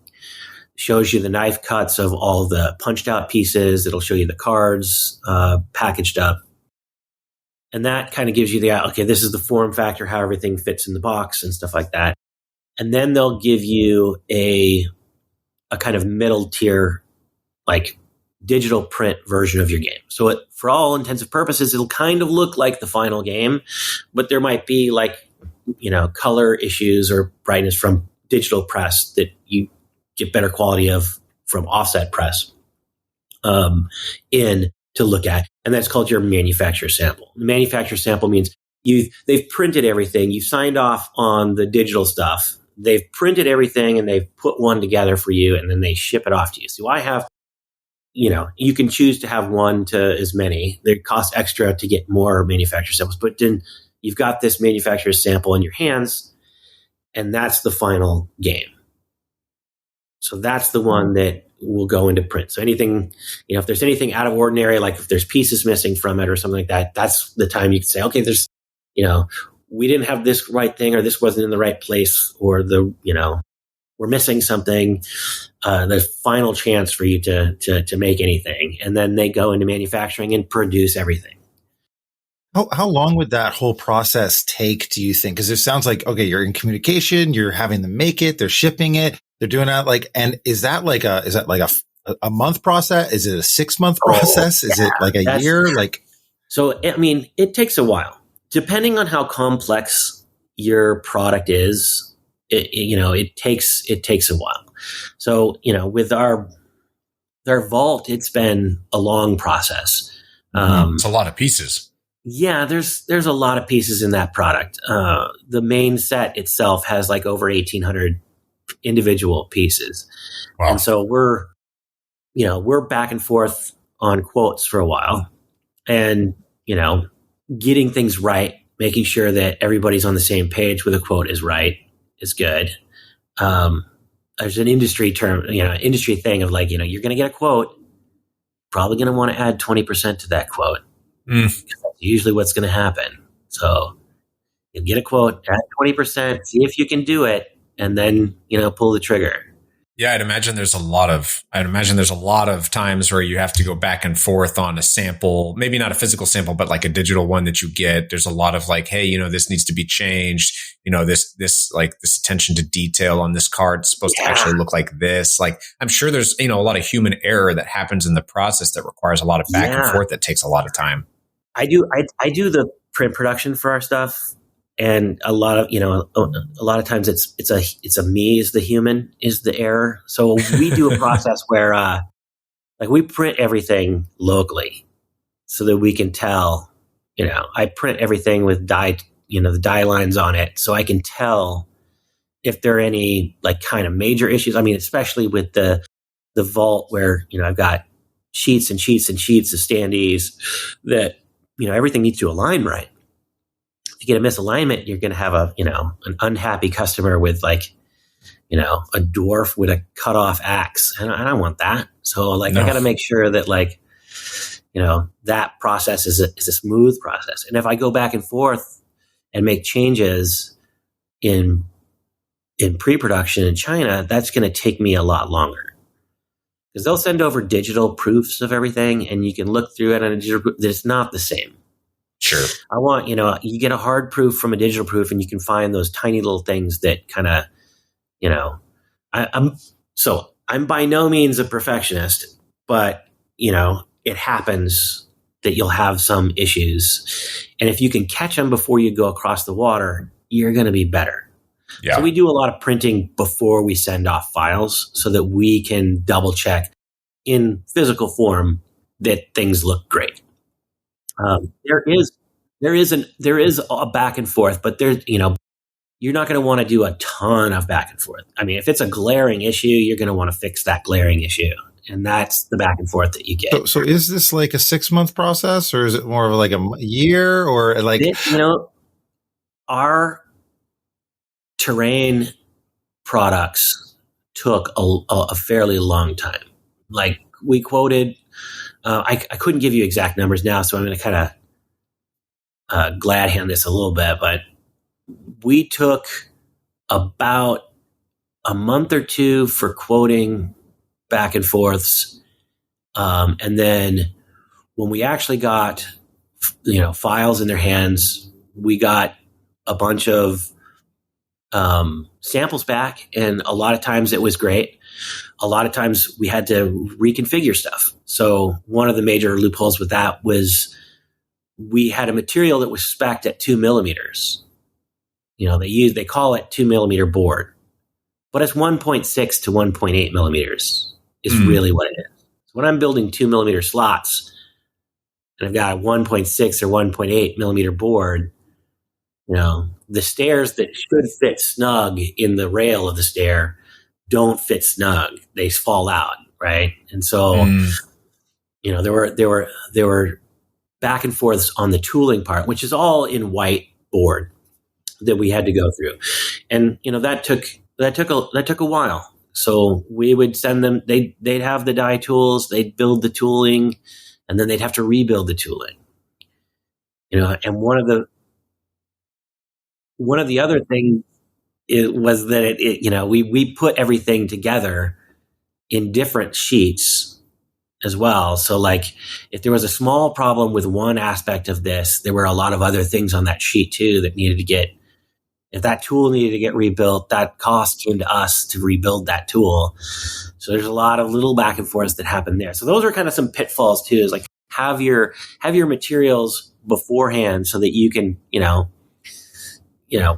Shows you the knife cuts of all the punched out pieces. It'll show you the cards packaged up. And that kind of gives you this is the form factor, how everything fits in the box and stuff like that. And then they'll give you a kind of middle tier, like digital print version of your game. So for all intents and purposes, it'll kind of look like the final game, but there might be color issues or brightness from digital press that you get better quality of from offset press in to look at. And that's called your manufacturer sample. The manufacturer sample means they've printed everything. You've signed off on the digital stuff. They've printed everything and they've put one together for you, and then they ship it off to you. So I have, you can choose to have one to as many. They cost extra to get more manufacturer samples, but then you've got this manufacturer sample in your hands, and that's the final game. So that's the one that will go into print. So anything, if there's anything out of ordinary, like if there's pieces missing from it or something like that, that's the time you can say, okay, there's, we didn't have this right thing, or this wasn't in the right place, or we're missing something. The final chance for you to make anything. And then they go into manufacturing and produce everything. How long would that whole process take, do you think? Because it sounds like, okay, you're in communication, you're having them make it, they're shipping it, they're doing that and is that like a month process? Is it a 6-month process? Is it like a year? So, it takes a while. Depending on how complex your product is, it takes a while. So, with our vault, it's been a long process. It's a lot of pieces. Yeah, there's a lot of pieces in that product. The main set itself has like over 1,800 individual pieces. Wow. And so we're back and forth on quotes for a while, and, getting things right, making sure that everybody's on the same page with a quote is right, is good. There's an industry term, industry thing of you're going to get a quote, probably going to want to add 20% to that quote. That's usually what's going to happen. So you'll get a quote, add 20%, see if you can do it, and then, pull the trigger. Yeah, I'd imagine there's a lot of times where you have to go back and forth on a sample, maybe not a physical sample, but like a digital one that you get. There's a lot of hey, this needs to be changed. This attention to detail on this card is supposed to actually look like this. I'm sure there's, a lot of human error that happens in the process that requires a lot of back and forth that takes a lot of time. I do the print production for our stuff. And a lot of times it's a me is the human is the error. So we do a process where we print everything locally so that we can tell, I print everything with the die lines on it, so I can tell if there are any kind of major issues. Especially with the vault where, I've got sheets and sheets and sheets of standees that, everything needs to align right. If you get a misalignment, you're going to have an unhappy customer with a dwarf with a cut off axe. And I don't want that. So I got to make sure that that process is a smooth process. And if I go back and forth and make changes in pre-production in China, that's going to take me a lot longer, because they'll send over digital proofs of everything, and you can look through it on a digital proof. It's not the same. Sure. I want, you get a hard proof from a digital proof, and you can find those tiny little things that kind of, I'm by no means a perfectionist, but, it happens that you'll have some issues. And if you can catch them before you go across the water, you're going to be better. Yeah. So we do a lot of printing before we send off files so that we can double check in physical form that things look great. There is a back and forth, but there's, you're not going to want to do a ton of back and forth. I mean, if it's a glaring issue, you're going to want to fix that glaring issue. And that's the back and forth that you get. So is this like a 6-month process, or is it more of like a year, or like, our terrain products took a fairly long time. Like we quoted, I couldn't give you exact numbers now, so I'm going to kind of glad hand this a little bit, but we took about a month or two for quoting back and forths. And then when we actually got, files in their hands, we got a bunch of samples back, and a lot of times it was great. A lot of times we had to reconfigure stuff. So one of the major loopholes with that was we had a material that was spec'd at 2 millimeters. They call it 2 millimeter board, but it's 1.6 to 1.8 millimeters is really what it is. So when I'm building 2 millimeter slots and I've got a 1.6 or 1.8 millimeter board, the stairs that should fit snug in the rail of the stair don't fit snug. They fall out, right? And so, there were back and forths on the tooling part, which is all in white board, that we had to go through. And, that took a while. So we would send them, they'd have the die tools, they'd build the tooling, and then they'd have to rebuild the tooling. And one of the other things was that we put everything together in different sheets as well. So like if there was a small problem with one aspect of this, there were a lot of other things on that sheet too that needed to get, if that tool needed to get rebuilt, that cost came to us to rebuild that tool. So there's a lot of little back and forth that happen there. So those are kind of some pitfalls too, is like have your materials beforehand so that you can,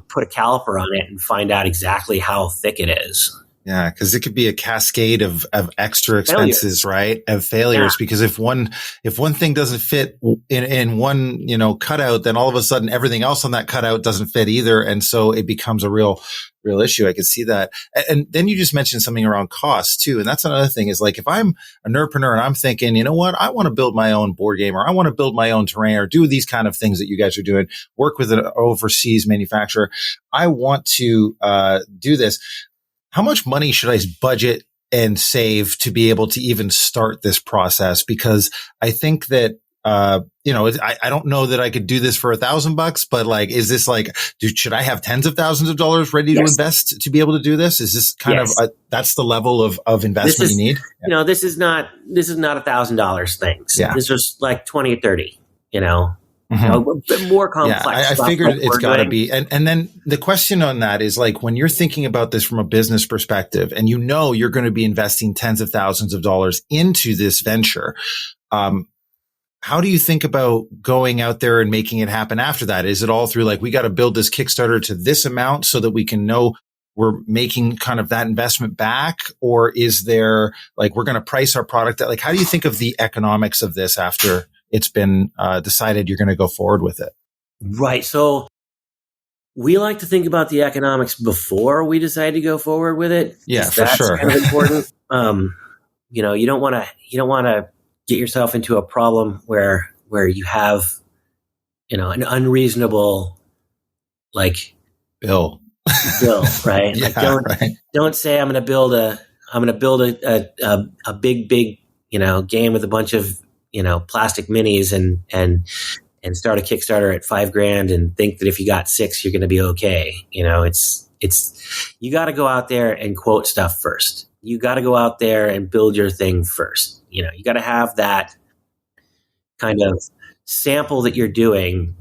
put a caliper on it and find out exactly how thick it is. Yeah, because it could be a cascade of extra expenses, right? Of failures. Because if one thing doesn't fit in one, cutout, then all of a sudden everything else on that cutout doesn't fit either. And so it becomes a real issue. I could see that. And then you just mentioned something around cost too. And that's another thing, is like, if I'm a nerdpreneur and I'm thinking, I want to build my own board game, or I want to build my own terrain, or do these kind of things that you guys are doing, work with an overseas manufacturer. I want to do this. How much money should I budget and save to be able to even start this process? Because I think that, I don't know that I could do this for $1,000, but like, is this like, should I have tens of thousands of dollars ready to invest to be able to do this? Is this kind of, that's the level of investment you need? This is not $1,000 things. Yeah. This is like 20 or 30, a bit more complex. Yeah, I figured it's got to be. And then the question on that is, like, when you're thinking about this from a business perspective, and you're going to be investing tens of thousands of dollars into this venture, how do you think about going out there and making it happen after that? Is it all through like, we got to build this Kickstarter to this amount so that we can know we're making kind of that investment back? Or is there like, we're going to price our product at, like, how do you think of the economics of this after it's been decided you're going to go forward with it? Right. So we like to think about the economics before we decide to go forward with it. Yeah, for sure. Kind of important. You don't want to get yourself into a problem where you have, an unreasonable, like, bill, right? Yeah, like don't say I'm going to build a big, game with a bunch of, plastic minis and start a Kickstarter at $5,000 and think that if you got 6, you're going to be okay. You got to go out there and quote stuff first. You got to go out there and build your thing first. You got to have that kind of sample that you're doing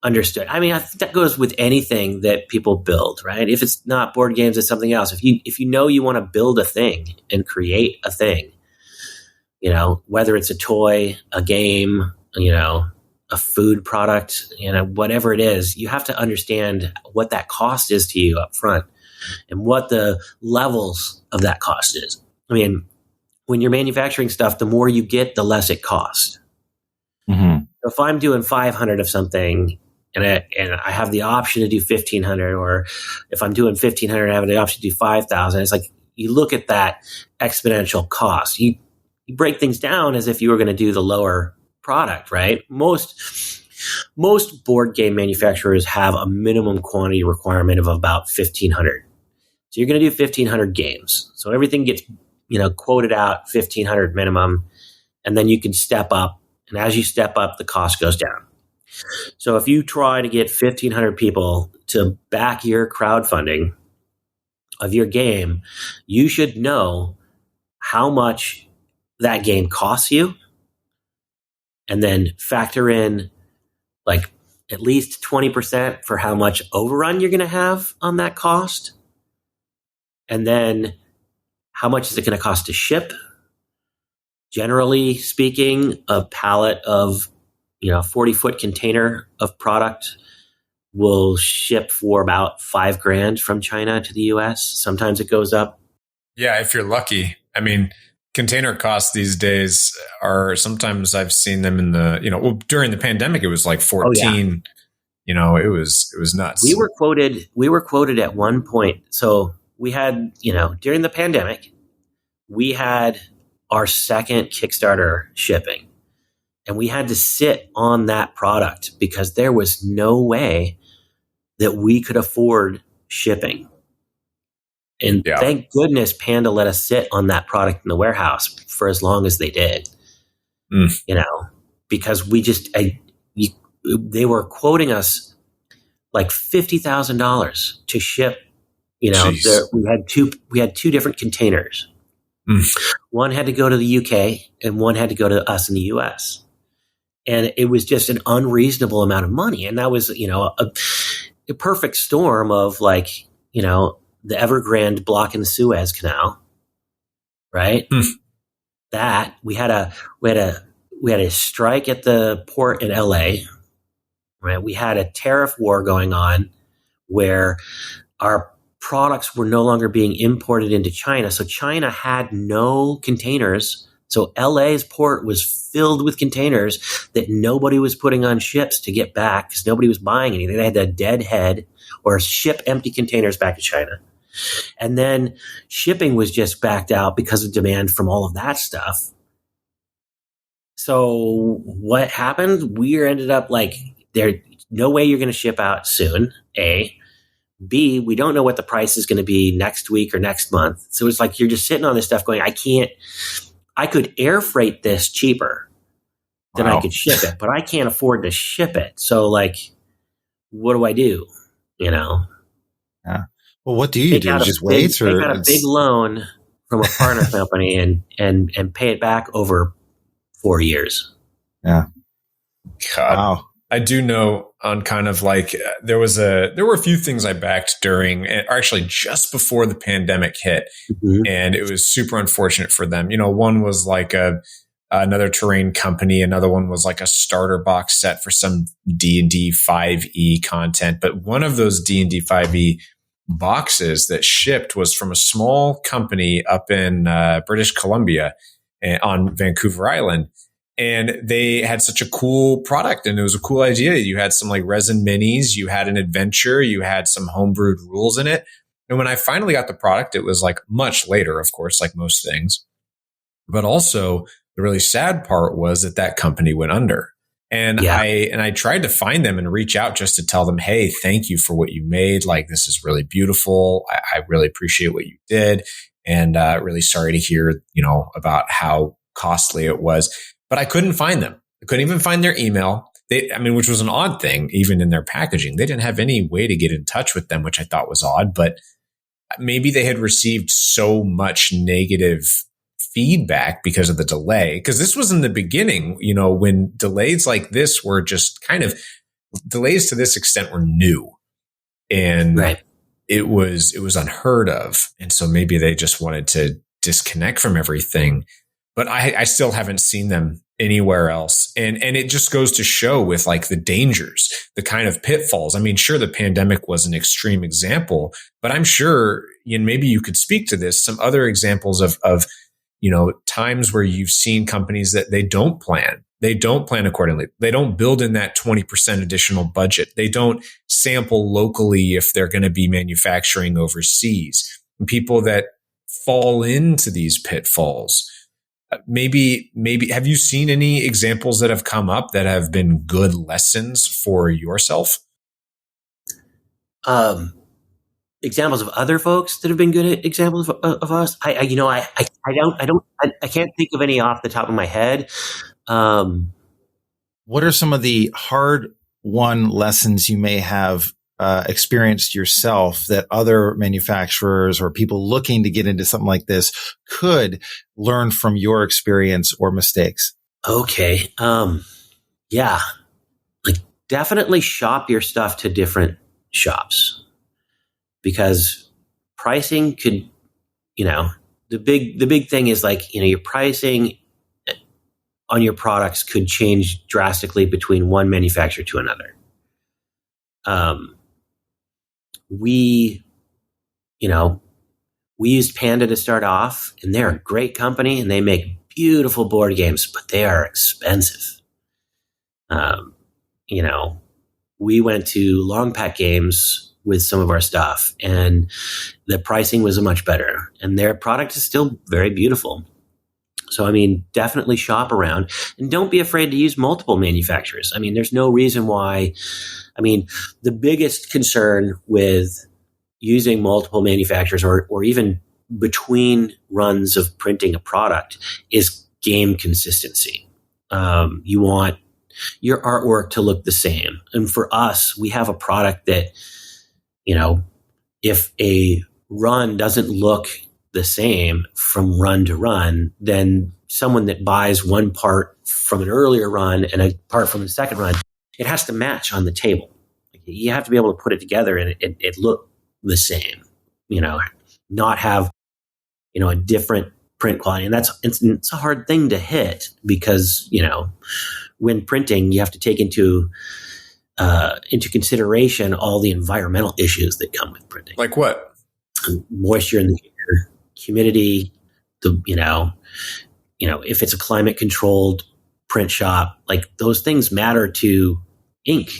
understood. I mean, I think that goes with anything that people build, right? If it's not board games, it's something else. If you know you want to build a thing and create a thing, whether it's a toy, a game, a food product, whatever it is, you have to understand what that cost is to you up front and what the levels of that cost is. I mean, when you're manufacturing stuff, the more you get, the less it costs. Mm-hmm. So if I'm doing 500 of something and I have the option to do 1,500, or if I'm doing 1,500, I have the option to do 5,000. It's like you look at that exponential cost. You break things down as if you were going to do the lower product, right? Most board game manufacturers have a minimum quantity requirement of about 1,500. So you're going to do 1,500 games. So everything gets, quoted out 1,500 minimum, and then you can step up. And as you step up, the cost goes down. So if you try to get 1,500 people to back your crowdfunding of your game, you should know how much that game costs you, and then factor in like at least 20% for how much overrun you're going to have on that cost. And then how much is it going to cost to ship? Generally speaking, a pallet of 40-foot container of product will ship for about $5,000 from China to the US. Sometimes it goes up. Yeah, if you're lucky. I mean, container costs these days are sometimes I've seen them in the, during the pandemic, it was like 14, it was nuts. We were quoted at one point. So we had, during the pandemic, we had our second Kickstarter shipping. And we had to sit on that product because there was no way that we could afford shipping. And thank goodness Panda let us sit on that product in the warehouse for as long as they did. Because we they were quoting us like $50,000 to ship. We had two different containers. One had to go to the UK and one had to go to us in the US. And it was just an unreasonable amount of money. And that was, a perfect storm of like, the Evergrande blocking the Suez Canal, right? That we had a strike at the port in LA, right? We had a tariff war going on where our products were no longer being imported into China. So China had no containers. So LA's port was filled with containers that nobody was putting on ships to get back because nobody was buying anything. They had to deadhead or ship empty containers back to China. And then shipping was just backed out because of demand from all of that stuff. So what happened? We ended up like, there's no way you're going to ship out soon, A. B, we don't know what the price is going to be next week or next month. So it's like you're just sitting on this stuff going, I could air freight this cheaper than I could ship it, but I can't afford to ship it. So like, what do I do? Yeah. Well, what do you do? Just wait, or take out a big loan from a partner company and pay it back over 4 years. Yeah. God. Wow. I do know on kind of like there were a few things I backed during, actually just before the pandemic hit, and it was super unfortunate for them. One was like another terrain company, another one was like a starter box set for some D&D 5e content, but one of those D&D 5e boxes that shipped was from a small company up in British Columbia on Vancouver Island. And they had such a cool product and it was a cool idea. You had some like resin minis, you had an adventure, you had some homebrewed rules in it. And when I finally got the product, it was like much later, of course, like most things. But also the really sad part was that company went under. And I tried to find them and reach out just to tell them, hey, thank you for what you made. Like, this is really beautiful. I really appreciate what you did. And really sorry to hear, about how costly it was. but I couldn't find them. I couldn't even find their email. Which was an odd thing, even in their packaging. They didn't have any way to get in touch with them, which I thought was odd, but maybe they had received so much negative feedback because of the delay. Because this was in the beginning, when delays like this were just kind of delays to this extent were new. And it was unheard of. And so maybe they just wanted to disconnect from everything. But I still haven't seen them anywhere else. And it just goes to show with like the dangers, the kind of pitfalls. I mean, sure, the pandemic was an extreme example, but I'm sure, and maybe you could speak to this, some other examples of times where you've seen companies that they don't plan accordingly. They don't build in that 20% additional budget. They don't sample locally if they're going to be manufacturing overseas. And people that fall into these pitfalls. Maybe have you seen any examples that have come up that have been good lessons for yourself? Examples of other folks that have been good examples of us. I can't think of any off the top of my head. What are some of the hard-won lessons you may have experienced yourself that other manufacturers or people looking to get into something like this could learn from your experience or mistakes? Okay. Yeah. Like definitely shop your stuff to different shops, because pricing could, the big thing is like, your pricing on your products could change drastically between one manufacturer to another. We used Panda to start off, and they're a great company and they make beautiful board games, but they are expensive. We went to Long Pack Games with some of our stuff, and the pricing was much better, and their product is still very beautiful. So, definitely shop around, and don't be afraid to use multiple manufacturers. There's no reason why. The biggest concern with using multiple manufacturers or even between runs of printing a product is game consistency. You want your artwork to look the same. And for us, we have a product that, if a run doesn't look the same from run to run, then someone that buys one part from an earlier run and a part from the second run, it has to match on the table. You have to be able to put it together and it look the same, not have, a different print quality. And it's a hard thing to hit because, when printing, you have to take into consideration all the environmental issues that come with printing. Like what? Moisture in the air, humidity, if it's a climate controlled print shop, like those things matter to ink,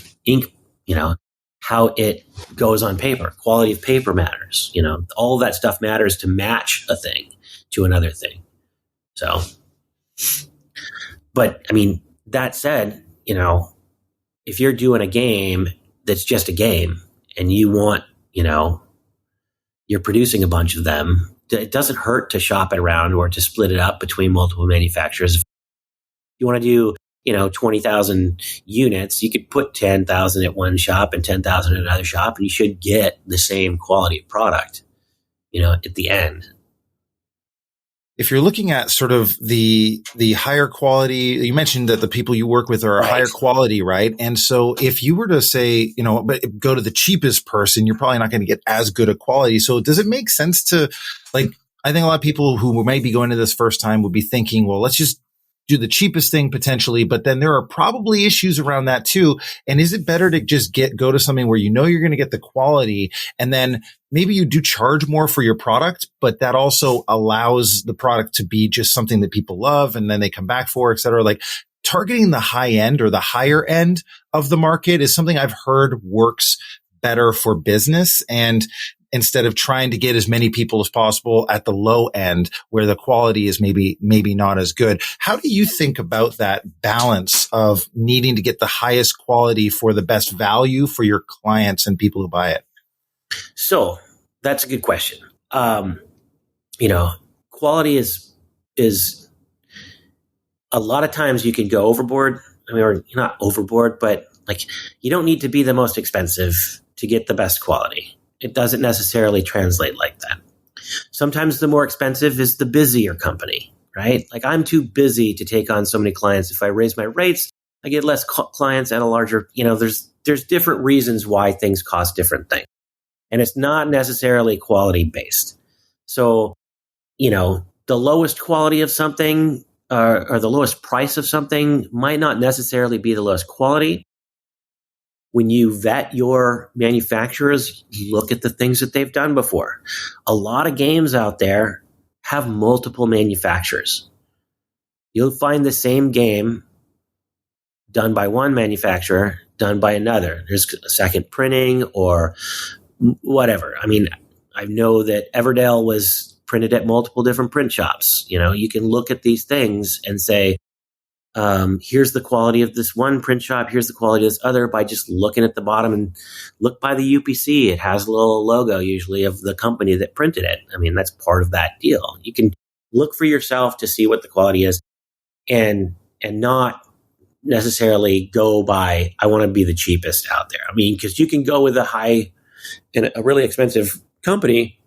how it goes on paper, quality of paper matters, all of that stuff matters to match a thing to another thing. So, but that said, if you're doing a game that's just a game and you want, you're producing a bunch of them, it doesn't hurt to shop it around or to split it up between multiple manufacturers. If you want to do, 20,000 units, you could put 10,000 at one shop and 10,000 at another shop, and you should get the same quality of product, at the end. If you're looking at sort of the higher quality, you mentioned that the people you work with are higher quality, right? And so if you were to say, but go to the cheapest person, you're probably not going to get as good a quality. So does it make sense to, I think a lot of people who might be going to this first time would be thinking, well, let's just do the cheapest thing potentially, but then there are probably issues around that too. And is it better to just go to something where you're going to get the quality, and then maybe you do charge more for your product, but that also allows the product to be just something that people love and then they come back for, et cetera? Like targeting the high end or the higher end of the market is something I've heard works better for business, and instead of trying to get as many people as possible at the low end where the quality is maybe not as good. How do you think about that balance of needing to get the highest quality for the best value for your clients and people who buy it? So that's a good question. Quality is a lot of times you can go overboard. I mean, or not overboard, but like you don't need to be the most expensive to get the best quality. It doesn't necessarily translate like that. Sometimes the more expensive is the busier company, right? Like I'm too busy to take on so many clients. If I raise my rates, I get less clients and a larger, there's different reasons why things cost different things. And it's not necessarily quality based. So, the lowest quality of something or the lowest price of something might not necessarily be the lowest quality. When you vet your manufacturers, look at the things that they've done before. A lot of games out there have multiple manufacturers. You'll find the same game done by one manufacturer, done by another. There's a second printing or whatever. I mean, I know that Everdale was printed at multiple different print shops. You can look at these things and say, here's the quality of this one print shop, here's the quality of this other, by just looking at the bottom and look by the UPC. It has a little logo usually of the company that printed it. I mean, that's part of that deal. You can look for yourself to see what the quality is and not necessarily go by, I want to be the cheapest out there. I mean, because you can go with a really expensive company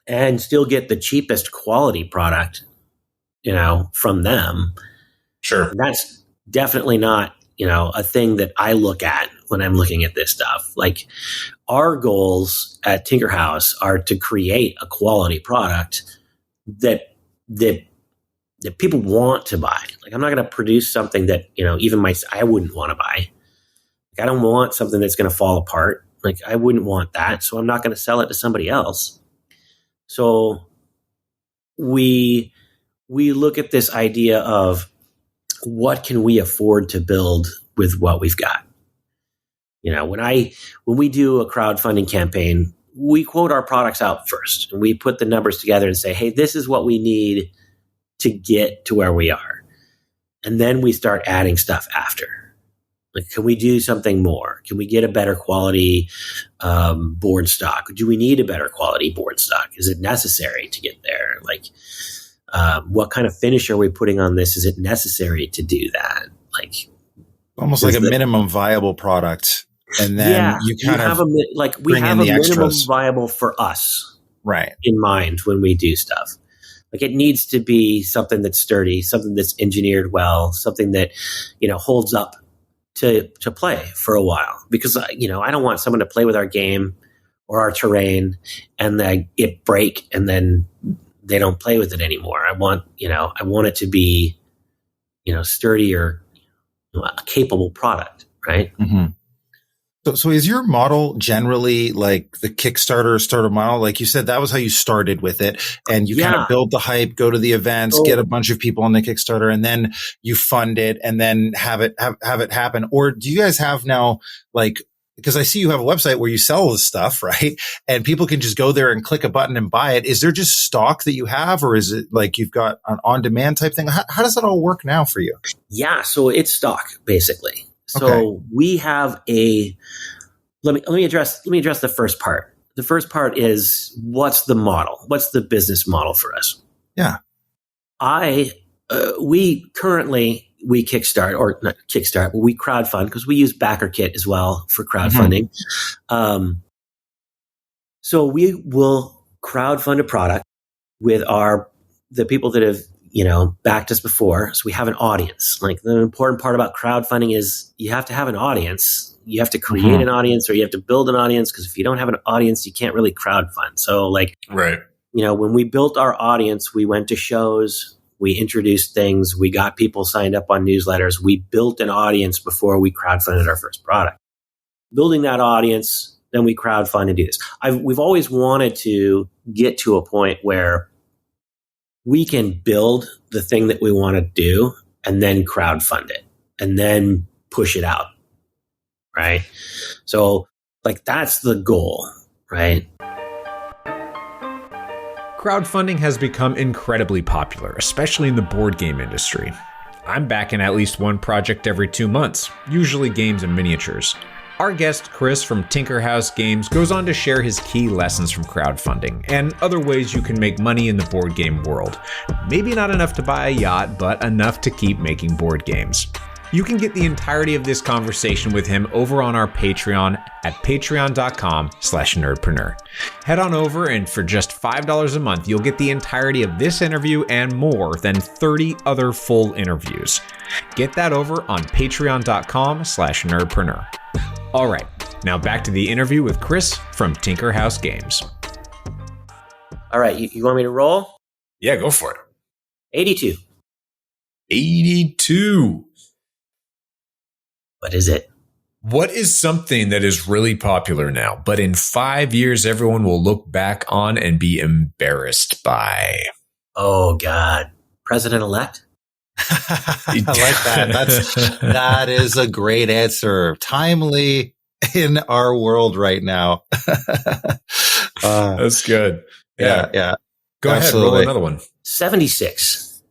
and still get the cheapest quality product, from them. Sure. And that's definitely not, a thing that I look at when I'm looking at this stuff. Like our goals at TinkerHouse are to create a quality product that people want to buy. Like I'm not going to produce something that, even I wouldn't want to buy. Like I don't want something that's going to fall apart. Like I wouldn't want that. So I'm not going to sell it to somebody else. So we look at this idea of what can we afford to build with what we've got. When we do a crowdfunding campaign, we quote our products out first and we put the numbers together and say, hey, this is what we need to get to where we are. And then we start adding stuff after. Like, can we do something more? Can we get a better quality board stock? Do we need a better quality board stock? Is it necessary to get there? Like, what kind of finish are we putting on this? Is it necessary to do that? Like, almost like a minimum viable product, and then you kind of we have a minimum extras. viable for us, right, in mind when we do stuff. Like it needs to be something that's sturdy, something that's engineered well, something that holds up to play for a while, because I don't want someone to play with our game or our terrain and it break and then they don't play with it anymore. I want it to be sturdy or a capable product, right? Mm-hmm. So is your model generally like the Kickstarter starter model? Like you said, that was how you started with it, and you kind of build the hype, go to the events, get a bunch of people on the Kickstarter, and then you fund it, and then have it happen. Or do you guys have now, like, because I see you have a website where you sell this stuff, right? And people can just go there and click a button and buy it. Is there just stock that you have, or is it like you've got an on-demand type thing? How does that all work now for you? Yeah, so it's stock basically. So we have let me address the first part. The first part is, what's the model? What's the business model for us? Yeah. We currently, we kickstart, or not kickstart, but we crowdfund, because we use BackerKit as well for crowdfunding. Mm-hmm. So we will crowdfund a product with the people that have backed us before. So we have an audience. Like the important part about crowdfunding is you have to have an audience. You have to create an audience, or you have to build an audience, because if you don't have an audience, you can't really crowdfund. So like, right. When we built our audience, we went to shows, we introduced things, we got people signed up on newsletters. We built an audience before we crowdfunded our first product. Building that audience, then we crowdfund and do this. We've always wanted to get to a point where we can build the thing that we want to do and then crowdfund it and then push it out. Right. So like, that's the goal, right? Crowdfunding has become incredibly popular, especially in the board game industry. I'm backing at least one project every 2 months, usually games and miniatures. Our guest, Chris from TinkerHouse Games, goes on to share his key lessons from crowdfunding and other ways you can make money in the board game world. Maybe not enough to buy a yacht, but enough to keep making board games. You can get the entirety of this conversation with him over on our Patreon at patreon.com/nerdpreneur. Head on over, and for just $5 a month, you'll get the entirety of this interview and more than 30 other full interviews. Get that over on patreon.com/nerdpreneur. All right, now back to the interview with Chris from TinkerHouse Games. All right, you want me to roll? Yeah, go for it. 82. 82. What is it? What is something that is really popular now, but in 5 years, everyone will look back on and be embarrassed by? Oh, God. President-elect? I like that. That is a great answer. Timely in our world right now. That's good. Yeah. Go ahead, roll another one. 76.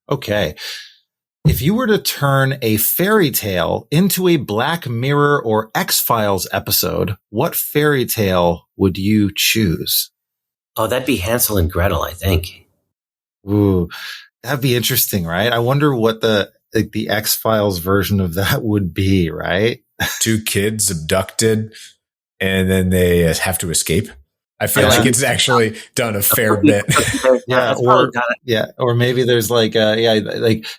Okay. If you were to turn a fairy tale into a Black Mirror or X-Files episode, what fairy tale would you choose? Oh, that'd be Hansel and Gretel, I think. Ooh, that'd be interesting, right? I wonder what the X-Files version of that would be, right? 2 kids abducted, and then they have to escape. I feel like it's actually done a fair bit. Or maybe there's like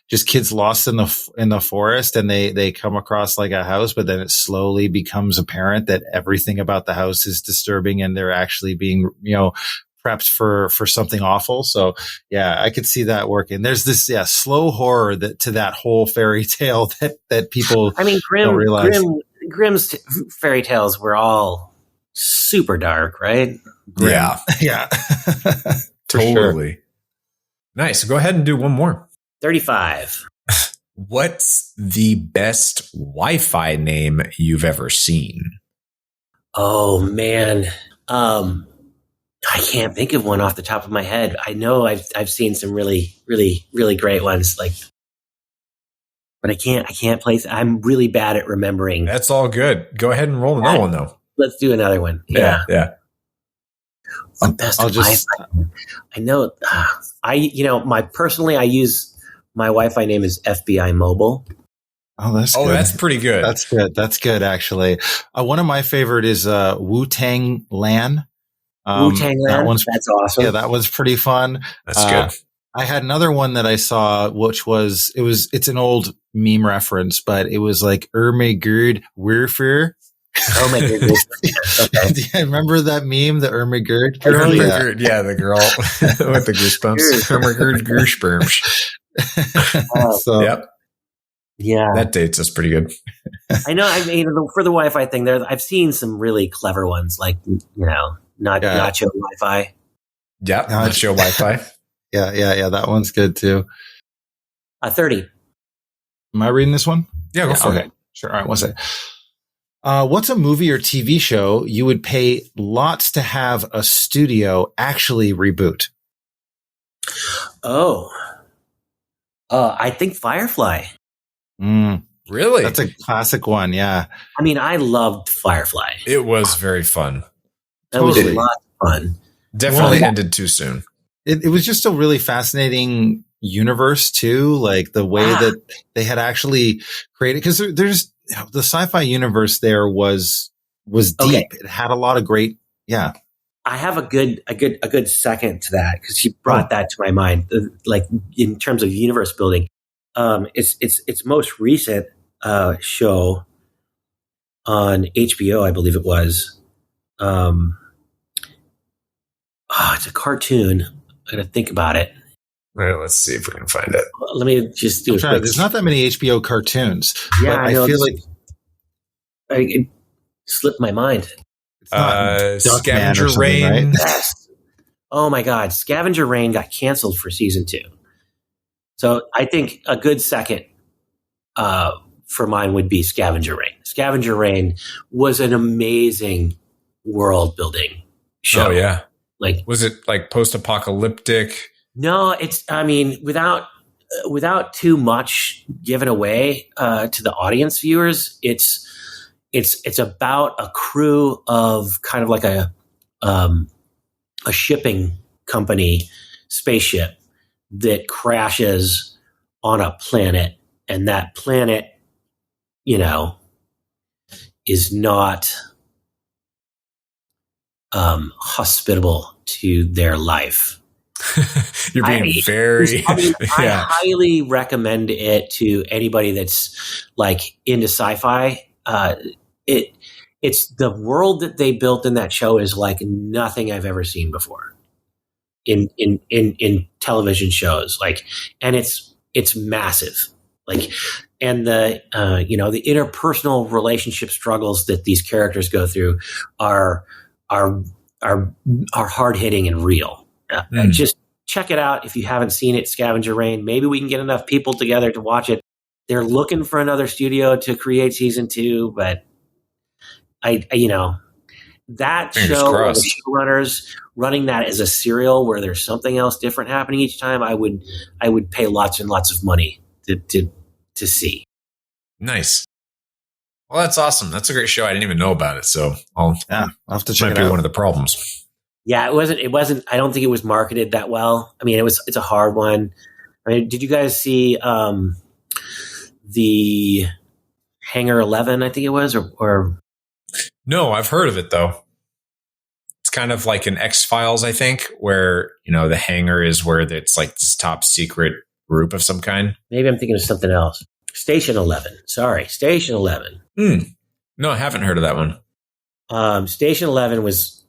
just kids lost in the forest, and they come across like a house, but then it slowly becomes apparent that everything about the house is disturbing, and they're actually being prepped for something awful. So yeah, I could see that working. There's this slow horror to that whole fairy tale that people don't realize. Grimm's fairy tales were all super dark, right? Yeah. Totally. Sure. Nice. Go ahead and do one more. 35. What's the best Wi-Fi name you've ever seen? Oh, man. I can't think of one off the top of my head. I know I've seen some really, really, really great ones, but I can't place. I'm really bad at remembering. That's all good. Go ahead and roll another one, though. Let's do another one. Yeah. The best Wi-Fi. I know. I use my Wi-Fi name is FBI Mobile. Oh, that's good. That's pretty good. That's good, actually. One of my favorite is Wu-Tang LAN. Wu-Tang LAN. That's awesome. Yeah, that was pretty fun. That's good. I had another one that I saw, which it's an old meme reference, but it was like Ermagerd Werfer. Oh my goodness. Okay. Do you remember that meme, the Ermagerd girl? Yeah, the girl with the goosebumps. Ermagerd Goosebumps. Yep. Yeah. That dates us pretty good. I know. I mean, for the Wi-Fi thing, I've seen some really clever ones, like, Nacho Wi-Fi. Yeah, Nacho Wi-Fi. Yeah. That one's good too. 30. Am I reading this one? Yeah, go for it. Sure. All right. One second. What's a movie or TV show you would pay lots to have a studio actually reboot? I think Firefly. Really? That's a classic one. Yeah. I mean, I loved Firefly. It was very fun. That was a lot of fun. Definitely ended too soon. It was just a really fascinating universe too, like the way that they had actually created, because there's the sci-fi universe there was deep. Okay. It had a lot of great. Yeah. I have a good second to that, because you brought that to my mind. Like in terms of universe building, its most recent show on HBO, I believe it was. It's a cartoon. I got to think about it. All right, let's see if we can find it. Let me just do it. There's not that many HBO cartoons. Yeah, I feel like it slipped my mind. Scavenger Rain. Right? Yes. Oh my God, Scavenger Rain got canceled for season 2. So I think a good second for mine would be Scavenger Rain. Scavenger Rain was an amazing world building show. Oh yeah. Like, was it like post-apocalyptic? No, without too much given away to the audience viewers. It's it's about a crew of kind of like a shipping company spaceship that crashes on a planet, and that planet, is not hospitable to their life. You're being very. I highly recommend it to anybody that's like into sci-fi. It's the world that they built in that show is like nothing I've ever seen before in television shows. Like, and it's massive. Like, and the the interpersonal relationship struggles that these characters go through are hard hitting and real. Just check it out if you haven't seen it. Scavenger Rain. Maybe we can get enough people together to watch it. They're looking for another studio to create season 2, but that Fingers show, crossed. the showrunners running that as a serial where there's something else different happening each time, I would pay lots and lots of money to see. Nice. Well, that's awesome. That's a great show. I didn't even know about it, so I'll have to check might it be out. one of the problems. Yeah, it wasn't. I don't think it was marketed that well. I mean, it's a hard one. I mean, did you guys see the Hangar 11? I think it was, or No, I've heard of it though. It's kind of like an X-Files, I think, where the hangar is where it's like this top secret group of some kind. maybe I'm thinking of something else. Station 11. Sorry, Station 11. No, I haven't heard of that one. Station 11 was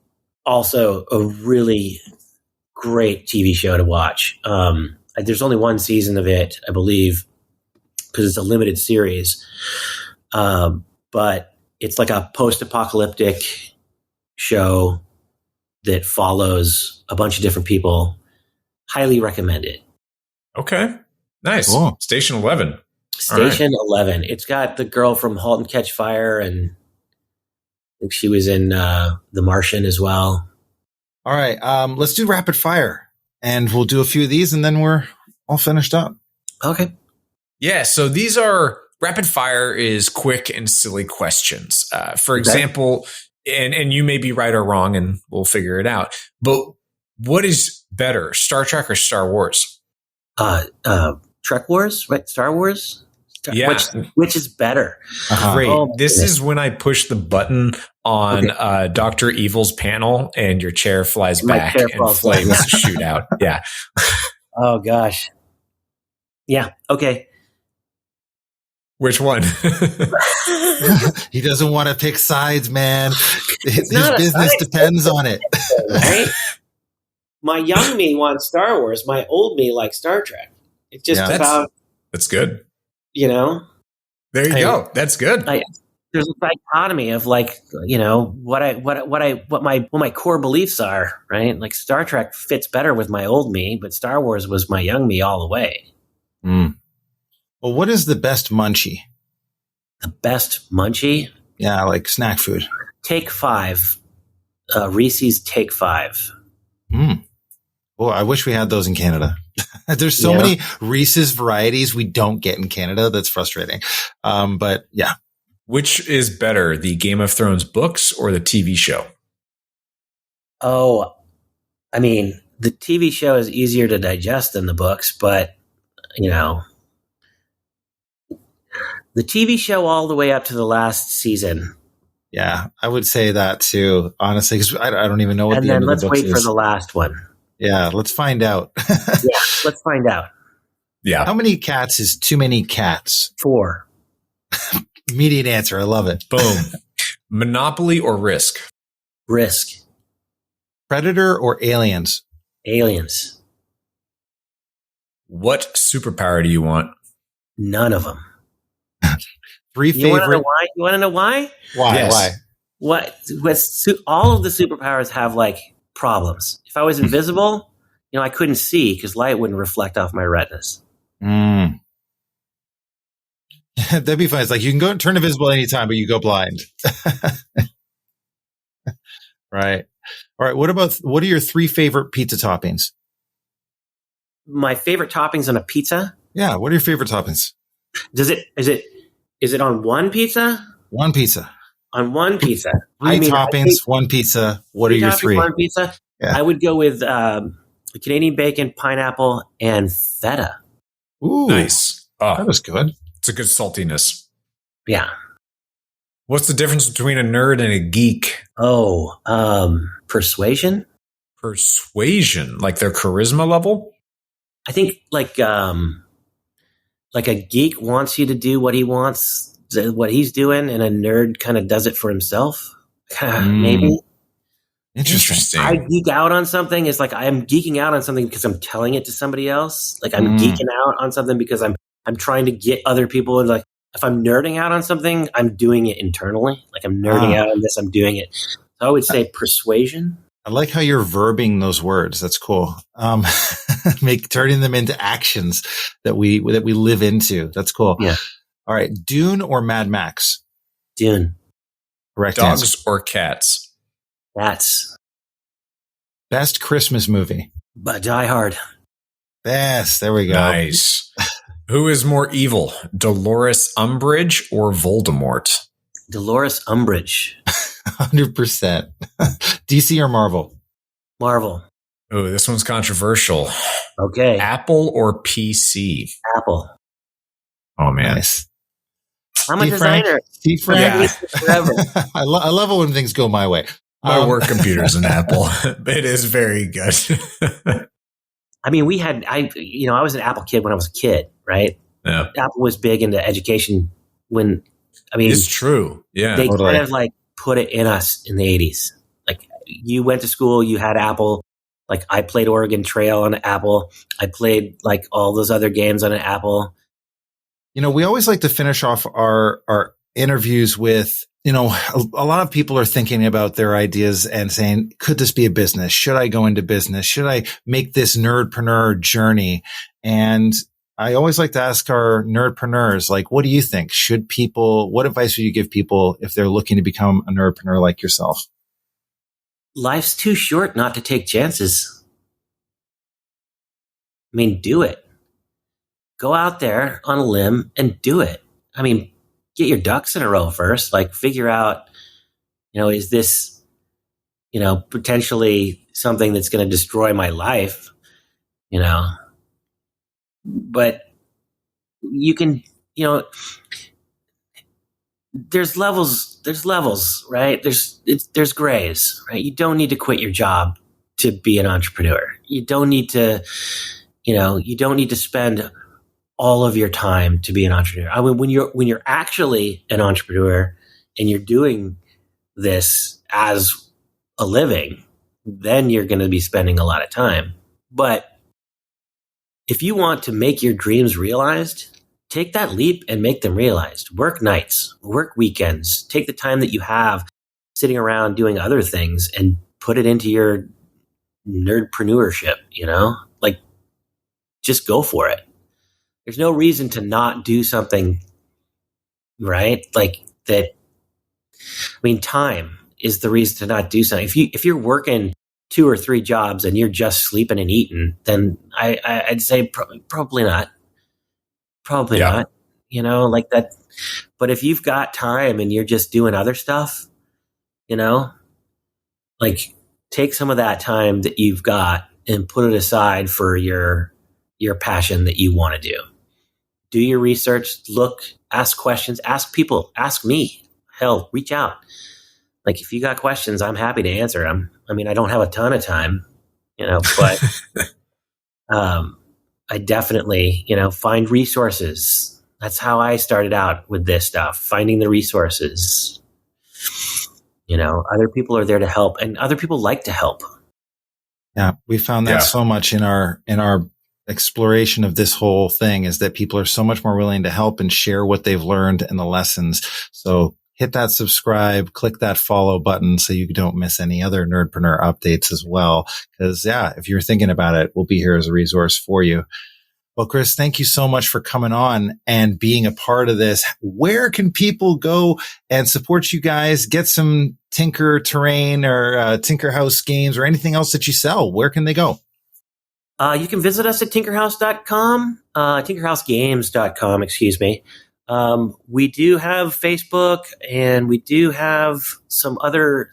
also a really great TV show to watch. There's only one season of it, I believe, because it's a limited series. But it's like a post-apocalyptic show that follows a bunch of different people. Highly recommend it. Okay. Nice. Cool. Station 11. Station 11. It's got the girl from *Halt and Catch Fire*, and I think she was in The Martian as well. All right. Let's do rapid fire, and we'll do a few of these, and then we're all finished up. Okay. Yeah, so these are rapid fire is quick and silly questions. For example, and you may be right or wrong, and we'll figure it out. But what is better, Star Trek or Star Wars? Trek Wars, right? Star Wars? Yeah. Which is better? Great. Oh, This goodness. is when I push the button on Dr. Evil's panel and your chair flies My back chair and falls flames back. shoot out. Yeah. Oh, gosh. Yeah. Okay. Which one? He doesn't want to pick sides, man. His not a business side. depends on it. Right? My young me wants Star Wars. My old me likes Star Trek. It's just about, That's good. There you go. That's good. There's a dichotomy of like, what my core beliefs are, right? Like Star Trek fits better with my old me, but Star Wars was my young me all the way. Well, what is the best munchie? The best munchie? Yeah, like snack food. Take 5. Reese's Take 5. Well, I wish we had those in Canada. There's so many Reese's varieties we don't get in Canada. That's frustrating. But yeah. Which is better, the Game of Thrones books or the TV show? Oh, I mean, the TV show is easier to digest than the books, but, the TV show all the way up to the last season. Yeah, I would say that too, honestly, because I don't even know what And the then end of let's the books wait is. for the last one. Yeah, let's find out. Yeah, let's find out. Yeah. How many cats is too many cats? 4. Immediate answer. I love it. Boom. Monopoly or Risk? Risk. Predator or Aliens? Aliens. What superpower do you want? None of them. 3 You want to know favorite. why? You want to know why? Why? Yes. Why? All of the superpowers have like problems. If I was invisible, I couldn't see because light wouldn't reflect off my retinas. That'd be fun. It's like you can go turn invisible anytime, but you go blind. Right. All right. What are your 3 favorite pizza toppings? My favorite toppings on a pizza? Yeah. What are your favorite toppings? Is it on one pizza? One pizza. On one pizza. Three toppings, one pizza. What are your three? One pizza. Yeah. I would go with Canadian bacon, pineapple, and feta. Ooh, nice. Oh, that was good. It's a good saltiness. Yeah. What's the difference between a nerd and a geek? Oh, persuasion. Persuasion, like their charisma level. I think like a geek wants you to do what he wants, what he's doing, and a nerd kind of does it for himself. Maybe. Interesting. I geek out on something. It's like I'm geeking out on something because I'm telling it to somebody else. Like I'm geeking out on something because I'm trying to get other people. And like if I'm nerding out on something, I'm doing it internally. Like I'm nerding out on this. I'm doing it. So I would say persuasion. I like how you're verbing those words. That's cool. Turning them into actions that we live into. That's cool. Yeah. All right. Dune or Mad Max? Dune. Correct Dogs answer. or cats? Cats. Best Christmas movie? But Die Hard. Best. There we go. Nice. Who is more evil, Dolores Umbridge or Voldemort? Dolores Umbridge. 100%. DC or Marvel? Marvel. Oh, this one's controversial. Okay. Apple or PC? Apple. Oh, man. Nice. I'm a designer. Steve Frank. Forever. I love it when things go my way. My work computer's an Apple. It is very good. I mean, I was an Apple kid when I was a kid, right? Yeah. Apple was big into education it's true. Yeah. They kind of like put it in us in the 80s. Like you went to school, you had Apple. Like I played Oregon Trail on an Apple. I played like all those other games on an Apple. We always like to finish off our interviews with, a lot of people are thinking about their ideas and saying, could this be a business? Should I go into business? Should I make this nerdpreneur journey? And I always like to ask our nerdpreneurs, like, what do you think? What advice would you give people if they're looking to become a nerdpreneur like yourself? Life's too short not to take chances. I mean, do it. Go out there on a limb and do it. I mean, get your ducks in a row first. Like figure out, is this, potentially something that's going to destroy my life, but you can, there's levels, right? There's grays, right? You don't need to quit your job to be an entrepreneur. You don't need to spend all of your time to be an entrepreneur. I mean, when you're actually an entrepreneur and you're doing this as a living, then you're going to be spending a lot of time. But if you want to make your dreams realized, take that leap and make them realized. Work nights, work weekends, take the time that you have sitting around doing other things and put it into your nerdpreneurship, like just go for it. There's no reason to not do something, right? Like that. I mean, time is the reason to not do something. If you're working 2 or 3 jobs and you're just sleeping and eating, then I'd say probably not. Probably not. Like that. But if you've got time and you're just doing other stuff, like take some of that time that you've got and put it aside for your passion that you want to do. Do your research, look, ask questions, ask people, ask me. Hell, reach out. Like if you got questions, I'm happy to answer them. I mean, I don't have a ton of time, but I definitely, find resources. That's how I started out with this stuff, finding the resources. Other people are there to help and other people like to help. Yeah, we found that so much in our exploration of this whole thing is that people are so much more willing to help and share what they've learned and the lessons. So hit that subscribe, click that follow button so you don't miss any other Nerdpreneur updates as well. Because if you're thinking about it, we'll be here as a resource for you. Well, Chris, thank you so much for coming on and being a part of this. Where can people go and support you guys, get some Tinker Terrain or TinkerHouse Games or anything else that you sell? Where can they go? You can visit us at tinkerhouse.com, tinkerhousegames.com, excuse me. We do have Facebook, and we do have some other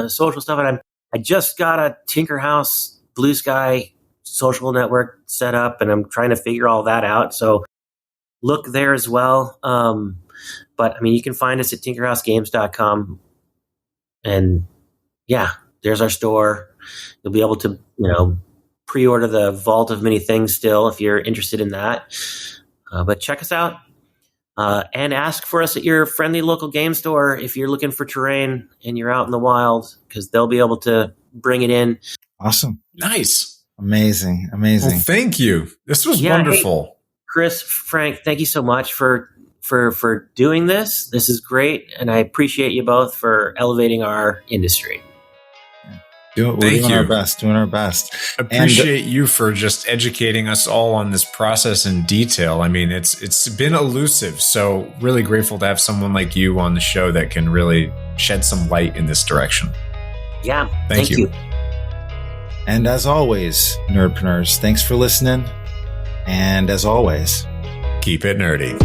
social stuff. And I just got a TinkerHouse Blue Sky social network set up, and I'm trying to figure all that out. So look there as well. But I mean, you can find us at TinkerHouseGames.com, and yeah, there's our store. You'll be able to, pre-order the Vault of Many Things still if you're interested in that. But check us out. And ask for us at your friendly local game store if you're looking for terrain and you're out in the wild, because they'll be able to bring it in. Awesome. Nice. Amazing. Well, thank you. This was wonderful. Hey, Chris, Frank, thank you so much for doing this. This is great, and I appreciate you both for elevating our industry. We're doing our best. Appreciate you for just educating us all on this process in detail. I mean, it's been elusive, so really grateful to have someone like you on the show that can really shed some light in this direction. Yeah, thank you. And as always, Nerdpreneurs, thanks for listening. And as always, keep it nerdy.